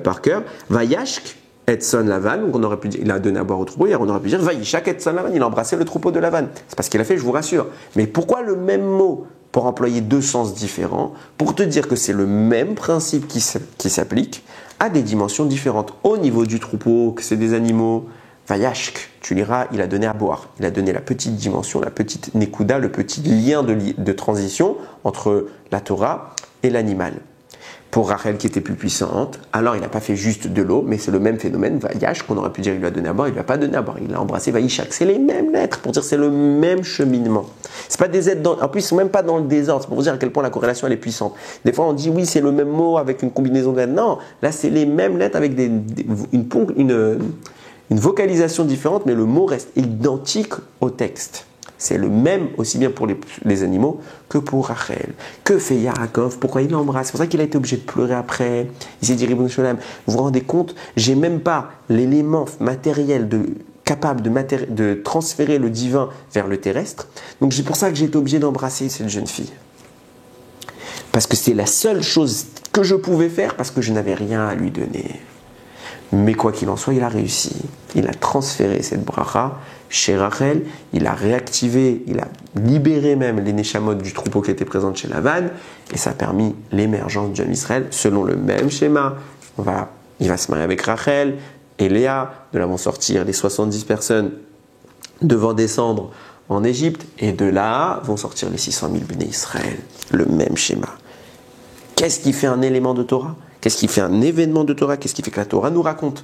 par cœur. Vayashk Edson Lavan, donc on aurait pu dire, il a donné à boire au troupeau, hier on aurait pu dire Vayishak Edson Lavan, il a embrassé le troupeau de Lavan. C'est pas ce qu'il a fait, je vous rassure. Mais pourquoi le même mot pour employer deux sens différents? Pour te dire que c'est le même principe qui s'applique à des dimensions différentes. Au niveau du troupeau, que c'est des animaux, Vayashk, tu liras, il a donné à boire. Il a donné la petite dimension, la petite nekuda, le petit lien de transition entre la Torah et l'animal. Pour Rachel qui était plus puissante, alors il n'a pas fait juste de l'eau, mais c'est le même phénomène, Vayash, qu'on aurait pu dire il lui a donné à boire, il ne lui a pas donné à boire, il l'a embrassé, Vayishak. C'est les mêmes lettres, pour dire c'est le même cheminement. C'est pas des aides, en plus ils sont même pas dans le désordre, c'est pour vous dire à quel point la corrélation elle est puissante. Des fois on dit oui c'est le même mot avec une combinaison de lettres, non, là c'est les mêmes lettres avec une vocalisation différente, mais le mot reste identique au texte. C'est le même aussi bien pour les animaux que pour Rachel. Que fait Yaakov? Pourquoi il l'embrasse? C'est pour ça qu'il a été obligé de pleurer après. Il s'est dit, Ribono Shel Olam, vous vous rendez compte? J'ai même pas l'élément matériel capable de transférer le divin vers le terrestre. Donc c'est pour ça que j'ai été obligé d'embrasser cette jeune fille. Parce que c'est la seule chose que je pouvais faire parce que je n'avais rien à lui donner. Mais quoi qu'il en soit, il a réussi. Il a transféré cette bracha chez Rachel, il a réactivé, il a libéré même les neshamot du troupeau qui était présent chez Lavan, et ça a permis l'émergence du Ham Israël selon le même schéma. Il va se marier avec Rachel et Léa, de là vont sortir les 70 personnes devant descendre en Égypte, et de là vont sortir les 600 000 Bnei Israël. Le même schéma. Qu'est-ce qui fait un élément de Torah? Qu'est-ce qui fait un événement de Torah? Qu'est-ce qui fait que la Torah nous raconte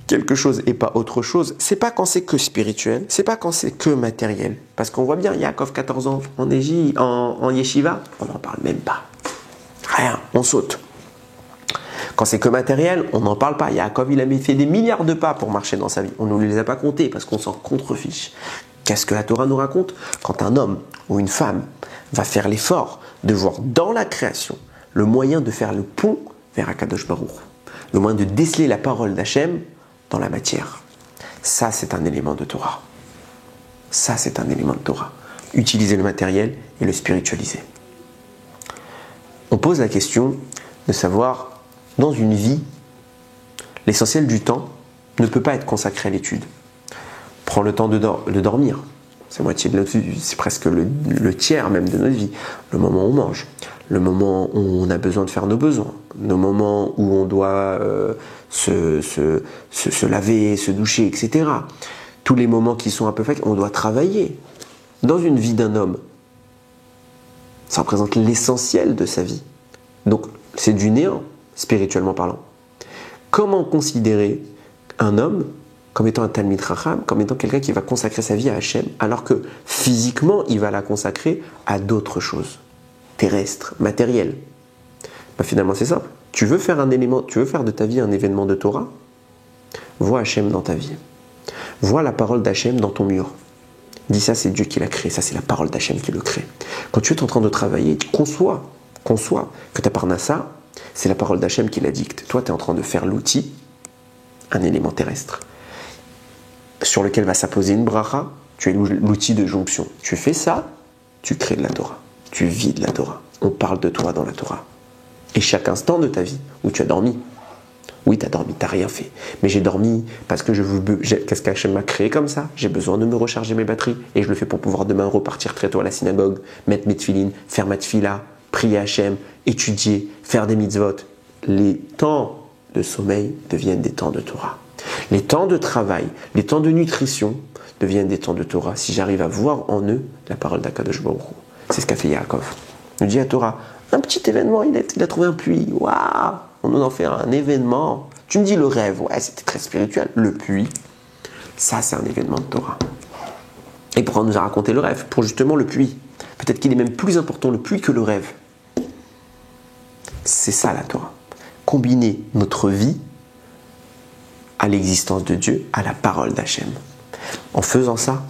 quelque chose et pas autre chose? C'est pas quand c'est que spirituel, c'est pas quand c'est que matériel. Parce qu'on voit bien, Yaakov, 14 ans en Égypte, en Yeshiva, on n'en parle même pas. Rien, on saute. Quand c'est que matériel, on n'en parle pas. Yaakov, il a fait des milliards de pas pour marcher dans sa vie. On ne les a pas comptés parce qu'on s'en contrefiche. Qu'est-ce que la Torah nous raconte? Quand un homme ou une femme va faire l'effort de voir dans la création le moyen de faire le pont vers Akadosh Baruch, le moyen de déceler la parole d'Hachem dans la matière. Ça, c'est un élément de Torah. Ça, c'est un élément de Torah. Utiliser le matériel et le spiritualiser. On pose la question de savoir, dans une vie, l'essentiel du temps ne peut pas être consacré à l'étude. Prends le temps de dormir. C'est moitié de notre vie, c'est presque le tiers même de notre vie. Le moment où on mange, le moment où on a besoin de faire nos besoins, le moment où on doit se laver, se doucher, etc. Tous les moments qui sont un peu faits, on doit travailler. Dans une vie d'un homme, ça représente l'essentiel de sa vie. Donc c'est du néant, spirituellement parlant. Comment considérer un homme comme étant un Talmid Chacham, comme étant quelqu'un qui va consacrer sa vie à Hachem, alors que physiquement, il va la consacrer à d'autres choses, terrestres, matérielles. Finalement, c'est simple. Tu veux faire de ta vie un événement de Torah? Vois Hachem dans ta vie. Vois la parole d'Hachem dans ton mur. Dis ça, c'est Dieu qui l'a créé, ça c'est la parole d'Hachem qui le crée. Quand tu es en train de travailler, conçois que ta parnassa, c'est la parole d'Hachem qui la dicte. Toi, tu es en train de faire l'outil, un élément terrestre, sur lequel va s'apposer une bracha, tu es l'outil de jonction. Tu fais ça, tu crées de la Torah. tu vis de la Torah. On parle de toi dans la Torah. Et chaque instant de ta vie où tu as dormi, oui, tu as dormi, tu n'as rien fait. Mais j'ai dormi parce que qu'est-ce qu'Hachem m'a créé comme ça? J'ai besoin de me recharger mes batteries. Et je le fais pour pouvoir demain repartir très tôt à la synagogue, mettre mes tefilines, faire ma tefila, prier Hachem, étudier, faire des mitzvot. Les temps de sommeil deviennent des temps de Torah. Les temps de travail, les temps de nutrition deviennent des temps de Torah. Si j'arrive à voir en eux la parole d'Akadosh Baruch Hu. C'est ce qu'a fait Yaakov. Il nous dit à Torah, un petit événement, il a trouvé un puits. Waouh! On nous en fait un événement. Tu me dis le rêve, ouais, c'était très spirituel. Le puits, ça c'est un événement de Torah. Et pourquoi on nous a raconté le rêve? Pour justement le puits. Peut-être qu'il est même plus important le puits que le rêve. C'est ça la Torah. Combiner notre vie à l'existence de Dieu, à la parole d'Hachem. En faisant ça,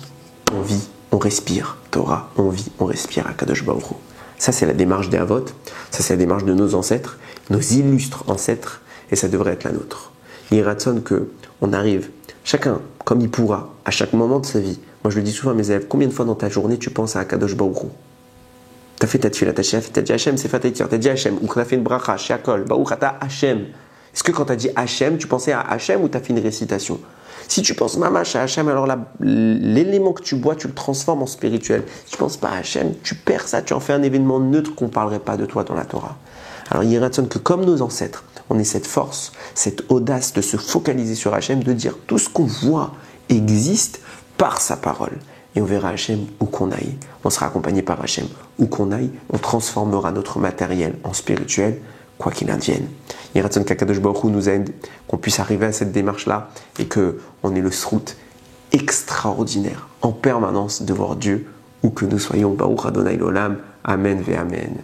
on vit, on respire Torah, on vit, on respire Akadosh Baruch Hu. Ça c'est la démarche des Havot, ça c'est la démarche de nos ancêtres, nos illustres ancêtres, et ça devrait être la nôtre. Il ratsonne que on arrive, chacun comme il pourra, à chaque moment de sa vie. Moi je le dis souvent à mes élèves, combien de fois dans ta journée tu penses à Akadosh Baruch Hu? T'as fait ta tefila, t'as dit Hachem, c'est Fataitir, t'as dit Hachem, ou t'as fait une bracha, Shakol, Baruch Ata Hachem. Est-ce que quand t'as dit Hachem, tu pensais à Hachem ou t'as fait une récitation? Si tu penses mamash à Hachem, alors là, l'élément que tu bois, tu le transformes en spirituel. Si tu penses pas à Hachem, tu perds ça, tu en fais un événement neutre qu'on ne parlerait pas de toi dans la Torah. Alors il ratsonne que comme nos ancêtres, on ait cette force, cette audace de se focaliser sur Hachem, de dire tout ce qu'on voit existe par sa parole. Et on verra Hachem où qu'on aille. On sera accompagné par Hachem. Où qu'on aille, on transformera notre matériel en spirituel, quoi qu'il advienne. Yiratzon qu'Akadosh Baruch Hu nous aide, qu'on puisse arriver à cette démarche-là et qu'on ait le srout extraordinaire en permanence de voir Dieu où que nous soyons. Baruch Adonai l'Olam. Amen ve Amen.